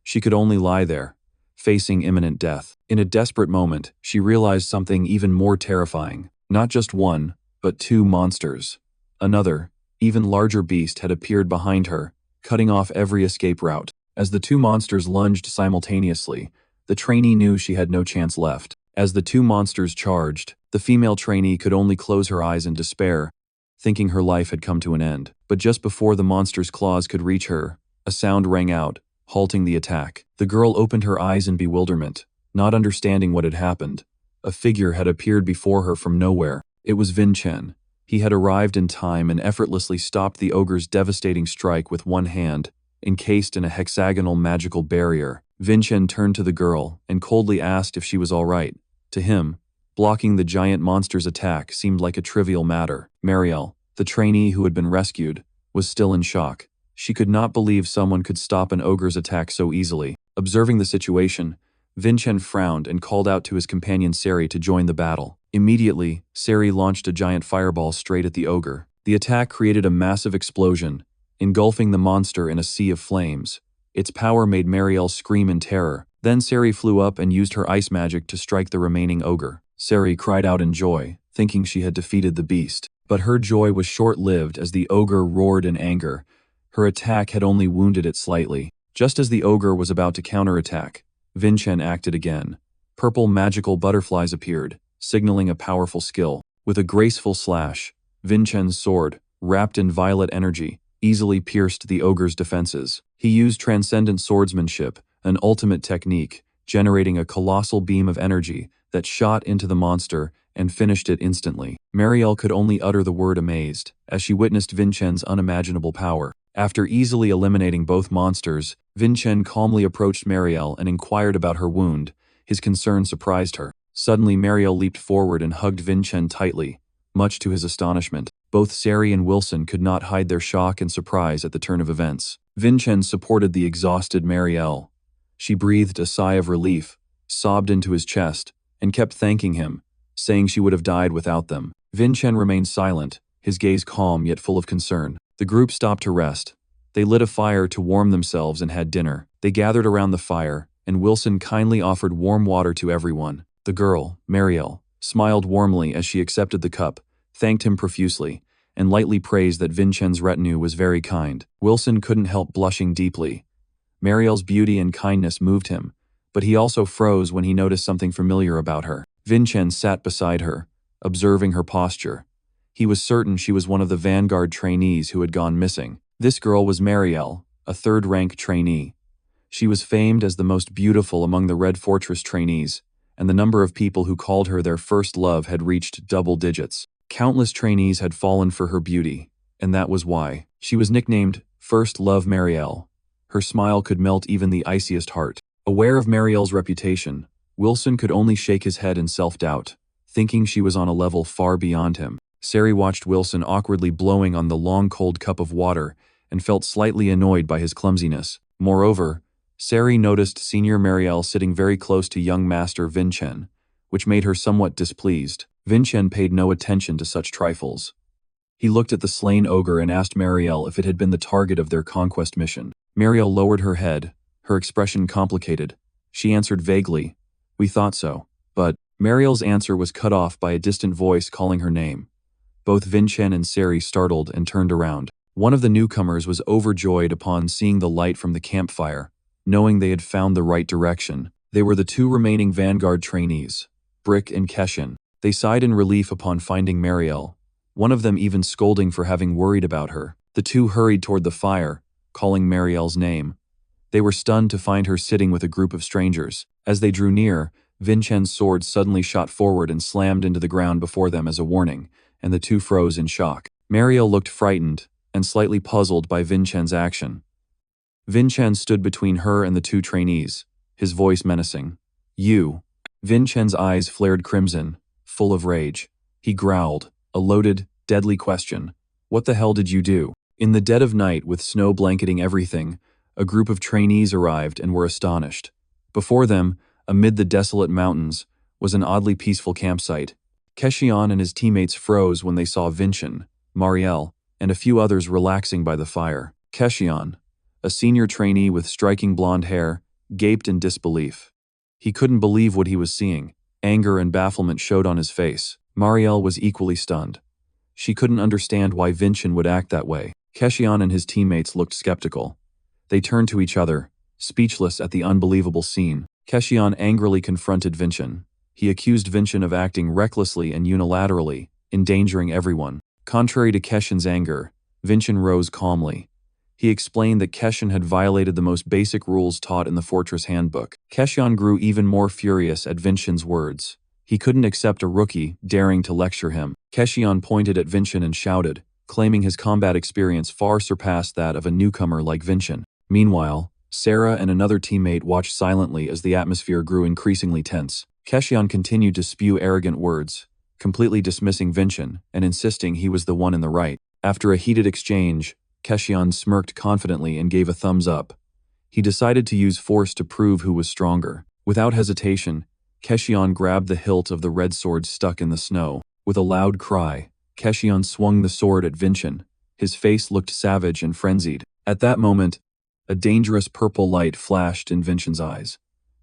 She could only lie there, facing imminent death. In a desperate moment, she realized something even more terrifying. Not just one, but two monsters. Another, even larger beast had appeared behind her, cutting off every escape route. As the two monsters lunged simultaneously, the trainee knew she had no chance left. As the two monsters charged, the female trainee could only close her eyes in despair, thinking her life had come to an end. But just before the monster's claws could reach her, a sound rang out, halting the attack. The girl opened her eyes in bewilderment, not understanding what had happened. A figure had appeared before her from nowhere. It was Vincent. He had arrived in time and effortlessly stopped the ogre's devastating strike with one hand, encased in a hexagonal magical barrier. Vincent turned to the girl and coldly asked if she was all right. To him, blocking the giant monster's attack seemed like a trivial matter. Marielle, the trainee who had been rescued, was still in shock. She could not believe someone could stop an ogre's attack so easily. Observing the situation, Vincent frowned and called out to his companion Seri to join the battle. Immediately, Seri launched a giant fireball straight at the ogre. The attack created a massive explosion, engulfing the monster in a sea of flames. Its power made Marielle scream in terror. Then Seri flew up and used her ice magic to strike the remaining ogre. Seri cried out in joy, thinking she had defeated the beast. But her joy was short-lived as the ogre roared in anger. Her attack had only wounded it slightly. Just as the ogre was about to counterattack, Vincent acted again. Purple magical butterflies appeared, signaling a powerful skill. With a graceful slash, Vincent's sword, wrapped in violet energy, easily pierced the ogre's defenses. He used transcendent swordsmanship, an ultimate technique, generating a colossal beam of energy that shot into the monster and finished it instantly. Marielle could only utter the word amazed as she witnessed Vincent's unimaginable power. After easily eliminating both monsters, Vincent calmly approached Marielle and inquired about her wound. His concern surprised her. Suddenly, Marielle leaped forward and hugged Vincent tightly. Much to his astonishment, both Seri and Wilson could not hide their shock and surprise at the turn of events. Vincent supported the exhausted Marielle. She breathed a sigh of relief, sobbed into his chest, and kept thanking him, saying she would have died without them. Vincent remained silent, his gaze calm yet full of concern. The group stopped to rest. They lit a fire to warm themselves and had dinner. They gathered around the fire, and Wilson kindly offered warm water to everyone. The girl, Marielle, smiled warmly as she accepted the cup, thanked him profusely, and lightly praised that Vincent's retinue was very kind. Wilson couldn't help blushing deeply. Marielle's beauty and kindness moved him, but he also froze when he noticed something familiar about her. Vincent sat beside her, observing her posture. He was certain she was one of the Vanguard trainees who had gone missing. This girl was Marielle, a third-rank trainee. She was famed as the most beautiful among the Red Fortress trainees, and the number of people who called her their first love had reached double digits. Countless trainees had fallen for her beauty, and that was why. She was nicknamed First Love Marielle. Her smile could melt even the iciest heart. Aware of Marielle's reputation, Wilson could only shake his head in self-doubt, thinking she was on a level far beyond him. Seri watched Wilson awkwardly blowing on the long cold cup of water and felt slightly annoyed by his clumsiness. Moreover, Seri noticed Senior Marielle sitting very close to young Master Vincent, which made her somewhat displeased. Vincent paid no attention to such trifles. He looked at the slain ogre and asked Marielle if it had been the target of their conquest mission. Marielle lowered her head, her expression complicated. She answered vaguely, "We thought so." But Marielle's answer was cut off by a distant voice calling her name. Both Vincent and Seri startled and turned around. One of the newcomers was overjoyed upon seeing the light from the campfire, knowing they had found the right direction. They were the two remaining Vanguard trainees, Brick and Keshin. They sighed in relief upon finding Marielle, one of them even scolding for having worried about her. The two hurried toward the fire, calling Marielle's name. They were stunned to find her sitting with a group of strangers. As they drew near, Vincent's sword suddenly shot forward and slammed into the ground before them as a warning, and the two froze in shock. Marielle looked frightened and slightly puzzled by Vincent's action. Vincent stood between her and the two trainees, his voice menacing. "You." Vincent's eyes flared crimson, full of rage. He growled, a loaded, deadly question. What the hell did you do? In the dead of night, with snow blanketing everything, a group of trainees arrived and were astonished. Before them, amid the desolate mountains, was an oddly peaceful campsite. Keshion and his teammates froze when they saw Vincent, Marielle, and a few others relaxing by the fire. Keshion, a senior trainee with striking blonde hair, gaped in disbelief. He couldn't believe what he was seeing. Anger and bafflement showed on his face. Marielle was equally stunned. She couldn't understand why Vincent would act that way. Keshion and his teammates looked skeptical. They turned to each other, speechless at the unbelievable scene. Keshion angrily confronted Vincent. He accused Vincent of acting recklessly and unilaterally, endangering everyone. Contrary to Keshion's anger, Vincent rose calmly. He explained that Keshion had violated the most basic rules taught in the Fortress Handbook. Keshion grew even more furious at Vincent's words. He couldn't accept a rookie daring to lecture him. Keshion pointed at Vincent and shouted, claiming his combat experience far surpassed that of a newcomer like Vincent. Meanwhile, Sarah and another teammate watched silently as the atmosphere grew increasingly tense. Keshion continued to spew arrogant words, completely dismissing Vincent and insisting he was the one in the right. After a heated exchange, Keshion smirked confidently and gave a thumbs up. He decided to use force to prove who was stronger. Without hesitation, Keshion grabbed the hilt of the red sword stuck in the snow. With a loud cry, Keshion swung the sword at Vincent. His face looked savage and frenzied. At that moment, a dangerous purple light flashed in Vincent's eyes.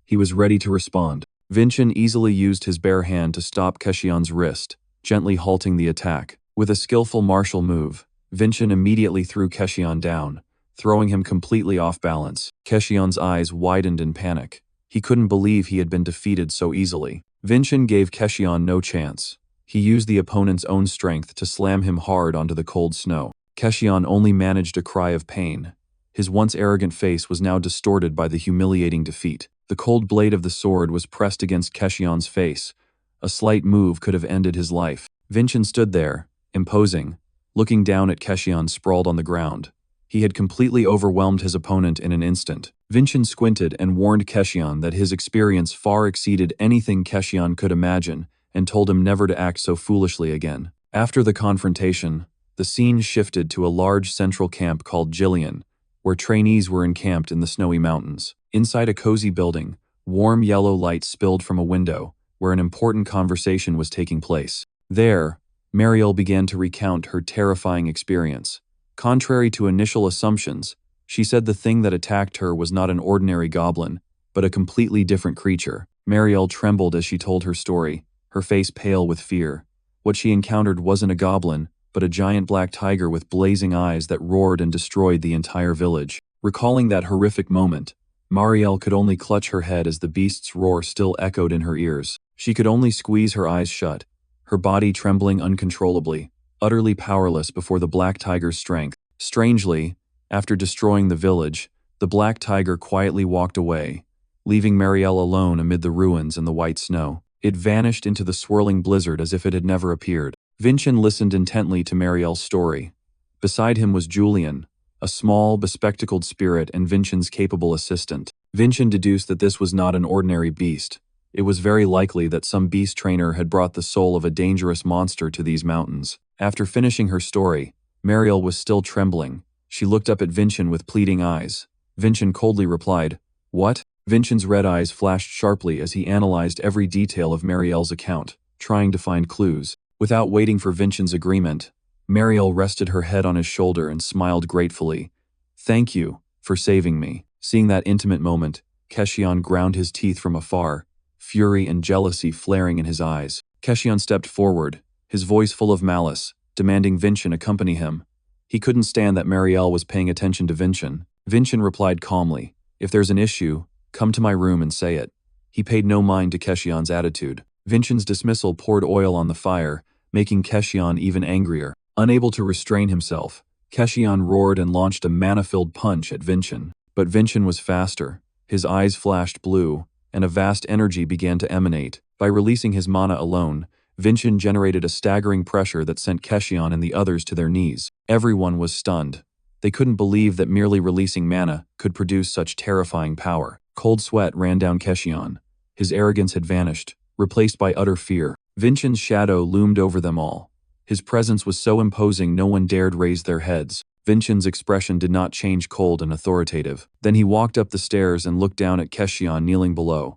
He was ready to respond. Vincent easily used his bare hand to stop Keshion's wrist, gently halting the attack. With a skillful martial move, Vincent immediately threw Keshion down, throwing him completely off balance. Keshion's eyes widened in panic. He couldn't believe he had been defeated so easily. Vincent gave Keshion no chance. He used the opponent's own strength to slam him hard onto the cold snow. Keshion only managed a cry of pain. His once arrogant face was now distorted by the humiliating defeat. The cold blade of the sword was pressed against Keshion's face. A slight move could have ended his life. Vincent stood there, imposing, looking down at Keshion sprawled on the ground. He had completely overwhelmed his opponent in an instant. Vincent squinted and warned Keshion that his experience far exceeded anything Keshion could imagine and told him never to act so foolishly again. After the confrontation, the scene shifted to a large central camp called Jillian, where trainees were encamped in the snowy mountains. Inside a cozy building, warm yellow light spilled from a window, where an important conversation was taking place. There, Marielle began to recount her terrifying experience. Contrary to initial assumptions, she said the thing that attacked her was not an ordinary goblin, but a completely different creature. Marielle trembled as she told her story, her face pale with fear. What she encountered wasn't a goblin, but a giant black tiger with blazing eyes that roared and destroyed the entire village. Recalling that horrific moment, Marielle could only clutch her head as the beast's roar still echoed in her ears. She could only squeeze her eyes shut, her body trembling uncontrollably, utterly powerless before the black tiger's strength. Strangely, after destroying the village, the black tiger quietly walked away, leaving Marielle alone amid the ruins and the white snow. It vanished into the swirling blizzard as if it had never appeared. Vincent listened intently to Marielle's story. Beside him was Julian, a small, bespectacled spirit and Vincent's capable assistant. Vincent deduced that this was not an ordinary beast. It was very likely that some beast trainer had brought the soul of a dangerous monster to these mountains. After finishing her story, Marielle was still trembling. She looked up at Vincent with pleading eyes. Vincent coldly replied, "What?" Vincent's red eyes flashed sharply as he analyzed every detail of Marielle's account, trying to find clues. Without waiting for Vincent's agreement, Marielle rested her head on his shoulder and smiled gratefully. "Thank you for saving me." Seeing that intimate moment, Keshion ground his teeth from afar, fury and jealousy flaring in his eyes. Keshion stepped forward, his voice full of malice, demanding Vincent accompany him. He couldn't stand that Marielle was paying attention to Vincent. Vincent replied calmly, "If there's an issue, come to my room and say it." He paid no mind to Keshion's attitude. Vincent's dismissal poured oil on the fire, making Keshion even angrier. Unable to restrain himself, Keshion roared and launched a mana-filled punch at Vincent. But Vincent was faster. His eyes flashed blue, and a vast energy began to emanate. By releasing his mana alone, Vincent generated a staggering pressure that sent Keshion and the others to their knees. Everyone was stunned. They couldn't believe that merely releasing mana could produce such terrifying power. Cold sweat ran down Keshion. His arrogance had vanished, replaced by utter fear. Vincent's shadow loomed over them all. His presence was so imposing no one dared raise their heads. Vincent's expression did not change, cold and authoritative. Then he walked up the stairs and looked down at Keshion kneeling below.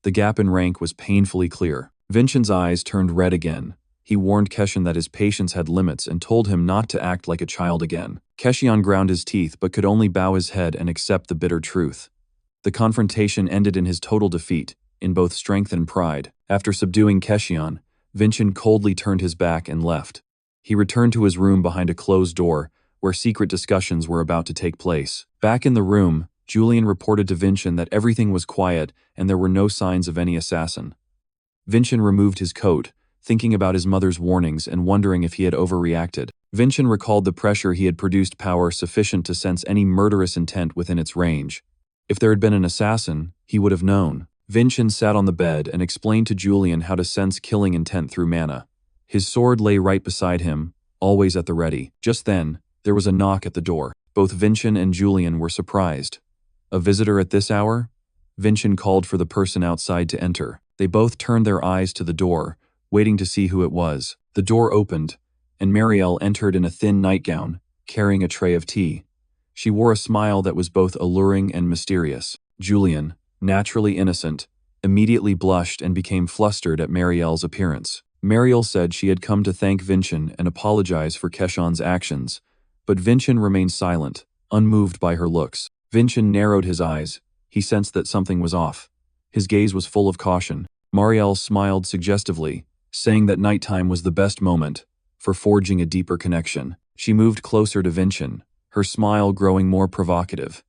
The gap in rank was painfully clear. Vincent's eyes turned red again. He warned Keshion that his patience had limits and told him not to act like a child again. Keshion ground his teeth but could only bow his head and accept the bitter truth. The confrontation ended in his total defeat, in both strength and pride. After subduing Keshion, Vincent coldly turned his back and left. He returned to his room behind a closed door, where secret discussions were about to take place. Back in the room, Julian reported to Vincent that everything was quiet and there were no signs of any assassin. Vincent removed his coat, thinking about his mother's warnings and wondering if he had overreacted. Vincent recalled the pressure he had produced, power sufficient to sense any murderous intent within its range. If there had been an assassin, he would have known. Vincent sat on the bed and explained to Julian how to sense killing intent through mana. His sword lay right beside him, always at the ready. Just then, there was a knock at the door. Both Vincent and Julian were surprised. A visitor at this hour? Vincent called for the person outside to enter. They both turned their eyes to the door, waiting to see who it was. The door opened, and Marielle entered in a thin nightgown, carrying a tray of tea. She wore a smile that was both alluring and mysterious. Julian, naturally innocent, immediately blushed and became flustered at Marielle's appearance. Marielle said she had come to thank Vincent and apologize for Keshion's actions, but Vincent remained silent, unmoved by her looks. Vincent narrowed his eyes. He sensed that something was off. His gaze was full of caution. Marielle smiled suggestively, saying that nighttime was the best moment for forging a deeper connection. She moved closer to Vincent, her smile growing more provocative.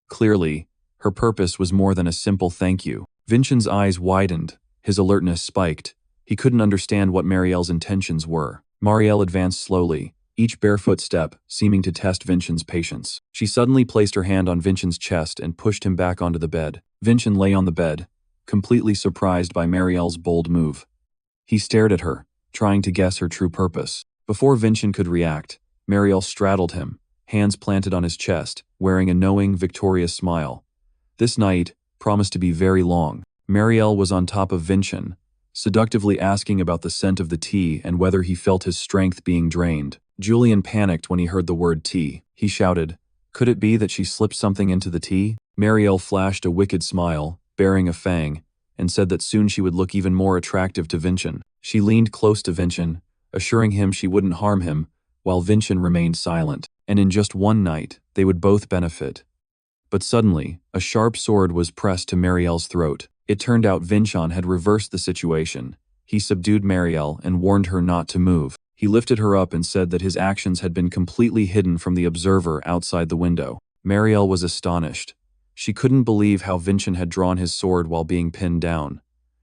Clearly, her purpose was more than a simple thank you. Vincent's eyes widened, his alertness spiked. He couldn't understand what Marielle's intentions were. Marielle advanced slowly, each barefoot step seeming to test Vincent's patience. She suddenly placed her hand on Vincent's chest and pushed him back onto the bed. Vincent lay on the bed, completely surprised by Marielle's bold move. He stared at her, trying to guess her true purpose. Before Vincent could react, Marielle straddled him, hands planted on his chest, wearing a knowing, victorious smile. This night promised to be very long. Marielle was on top of Vincent, seductively asking about the scent of the tea and whether he felt his strength being drained. Julian panicked when he heard the word tea. He shouted, "Could it be that she slipped something into the tea?" Marielle flashed a wicked smile, bearing a fang, and said that soon she would look even more attractive to Vincent. She leaned close to Vincent, assuring him she wouldn't harm him, while Vincent remained silent. And in just one night, they would both benefit. But suddenly, a sharp sword was pressed to Marielle's throat. It turned out Vincent had reversed the situation. He subdued Marielle and warned her not to move. He lifted her up and said that his actions had been completely hidden from the observer outside the window. Marielle was astonished. She couldn't believe how Vincent had drawn his sword while being pinned down.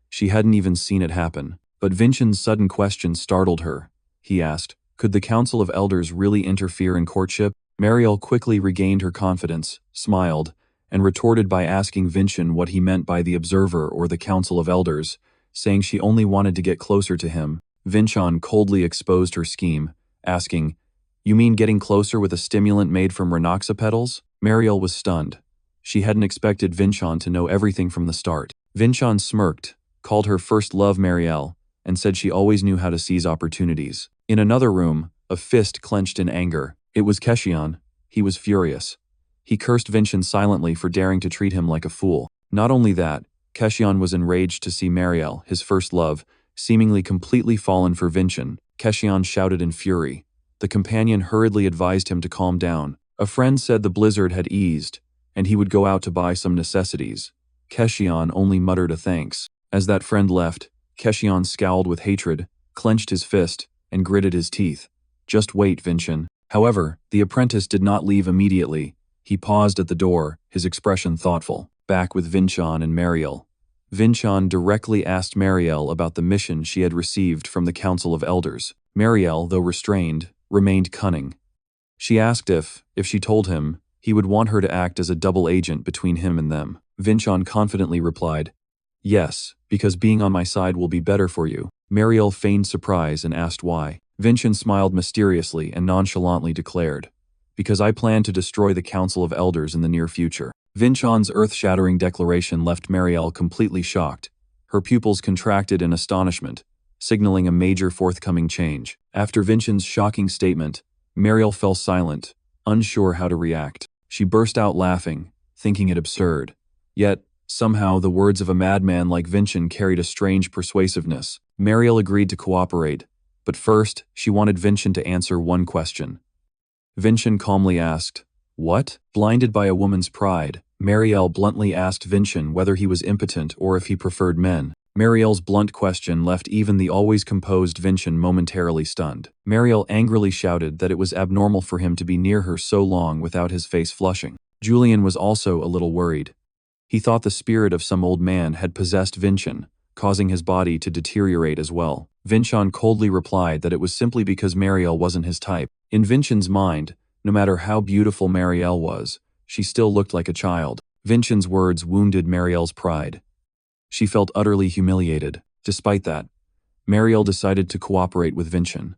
She hadn't even seen it happen. But Vincent's sudden question startled her. He asked, "Could the Council of Elders really interfere in courtship?" Marielle quickly regained her confidence, smiled, and retorted by asking Vincent what he meant by the Observer or the Council of Elders, saying she only wanted to get closer to him. Vincent coldly exposed her scheme, asking, "You mean getting closer with a stimulant made from Renoxa petals?" Marielle was stunned. She hadn't expected Vincent to know everything from the start. Vincent smirked, called her first love Marielle, and said she always knew how to seize opportunities. In another room, a fist clenched in anger. It was Keshion. He was furious. He cursed Vincent silently for daring to treat him like a fool. Not only that, Keshion was enraged to see Marielle, his first love, seemingly completely fallen for Vincent. Keshion shouted in fury. The companion hurriedly advised him to calm down. A friend said the blizzard had eased, and he would go out to buy some necessities. Keshion only muttered a thanks. As that friend left, Keshion scowled with hatred, clenched his fist, and gritted his teeth. "Just wait, Vincent." However, the apprentice did not leave immediately. He paused at the door, his expression thoughtful. Back with Vincent and Marielle. Vincent directly asked Marielle about the mission she had received from the Council of Elders. Marielle, though restrained, remained cunning. She asked if she told him, he would want her to act as a double agent between him and them. Vincent confidently replied, "Yes, because being on my side will be better for you." Marielle feigned surprise and asked why. Vincent smiled mysteriously and nonchalantly declared, "Because I plan to destroy the Council of Elders in the near future." Vincent's earth-shattering declaration left Marielle completely shocked. Her pupils contracted in astonishment, signaling a major forthcoming change. After Vincent's shocking statement, Mariel fell silent, unsure how to react. She burst out laughing, thinking it absurd. Yet, somehow the words of a madman like Vincent carried a strange persuasiveness. Mariel agreed to cooperate, but first she wanted Vincent to answer one question. Vincent calmly asked, "What?" Blinded by a woman's pride, Mariel bluntly asked Vincent whether he was impotent or if he preferred men. Mariel's blunt question left even the always composed Vincent momentarily stunned. Mariel angrily shouted that it was abnormal for him to be near her so long without his face flushing. Julian was also a little worried. He thought the spirit of some old man had possessed Vincent, causing his body to deteriorate as well. Vincent coldly replied that it was simply because Mariel wasn't his type. In Vincent's mind, no matter how beautiful Mariel was, she still looked like a child. Vincent's words wounded Mariel's pride. She felt utterly humiliated. Despite that, Mariel decided to cooperate with Vincent.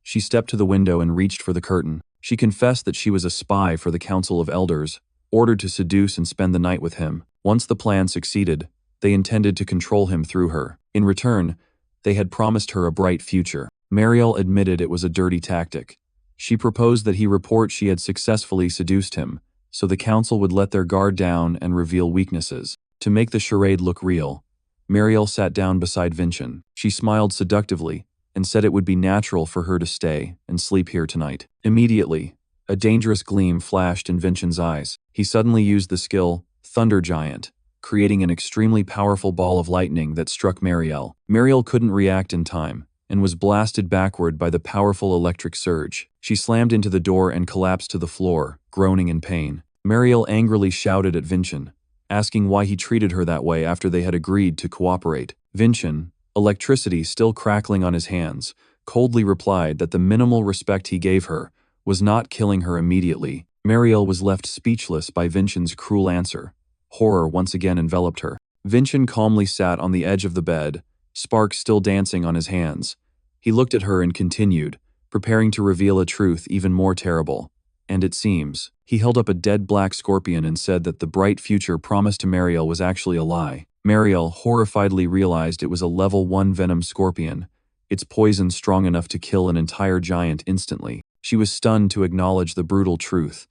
She stepped to the window and reached for the curtain. She confessed that she was a spy for the Council of Elders, ordered to seduce and spend the night with him. Once the plan succeeded, they intended to control him through her. In return, they had promised her a bright future. Mariel admitted it was a dirty tactic. She proposed that he report she had successfully seduced him, so the council would let their guard down and reveal weaknesses. To make the charade look real, Mariel sat down beside Vincent. She smiled seductively and said it would be natural for her to stay and sleep here tonight. Immediately, a dangerous gleam flashed in Vincent's eyes. He suddenly used the skill, Thunder Giant, creating an extremely powerful ball of lightning that struck Mariel. Mariel couldn't react in time and was blasted backward by the powerful electric surge. She slammed into the door and collapsed to the floor, groaning in pain. Mariel angrily shouted at Vincent, asking why he treated her that way after they had agreed to cooperate. Vincent, electricity still crackling on his hands, coldly replied that the minimal respect he gave her was not killing her immediately. Mariel was left speechless by Vincent's cruel answer. Horror once again enveloped her. Vincent calmly sat on the edge of the bed, sparks still dancing on his hands. He looked at her and continued, preparing to reveal a truth even more terrible. And it seems, he held up a dead black scorpion and said that the bright future promised to Mariel was actually a lie. Mariel horrifiedly realized it was a level 1 venom scorpion, its poison strong enough to kill an entire giant instantly. She was stunned to acknowledge the brutal truth.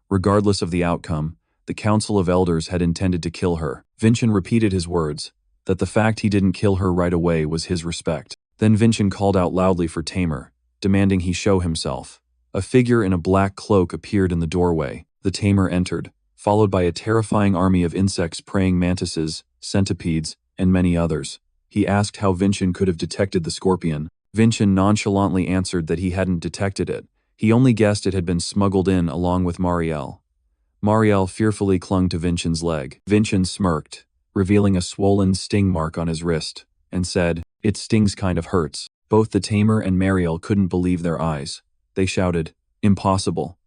Regardless of the outcome, the Council of Elders had intended to kill her. Vincent repeated his words, that the fact he didn't kill her right away was his respect. Then Vincent called out loudly for Tamer, demanding he show himself. A figure in a black cloak appeared in the doorway. The Tamer entered, followed by a terrifying army of insects, praying mantises, centipedes, and many others. He asked how Vincent could have detected the scorpion. Vincent nonchalantly answered that he hadn't detected it. He only guessed it had been smuggled in along with Mariel. Mariel fearfully clung to Vincent's leg. Vincent smirked, revealing a swollen sting mark on his wrist, and said, "It stings kind of hurts." Both the Tamer and Mariel couldn't believe their eyes. They shouted, "Impossible.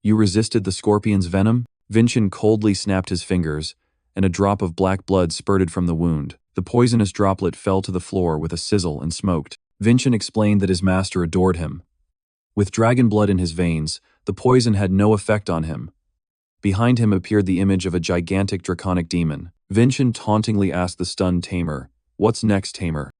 You resisted the scorpion's venom?" Vincent coldly snapped his fingers, and a drop of black blood spurted from the wound. The poisonous droplet fell to the floor with a sizzle and smoked. Vincent explained that his master adored him. With dragon blood in his veins, the poison had no effect on him. Behind him appeared the image of a gigantic draconic demon. Vincent tauntingly asked the stunned Tamer, "What's next, Tamer?"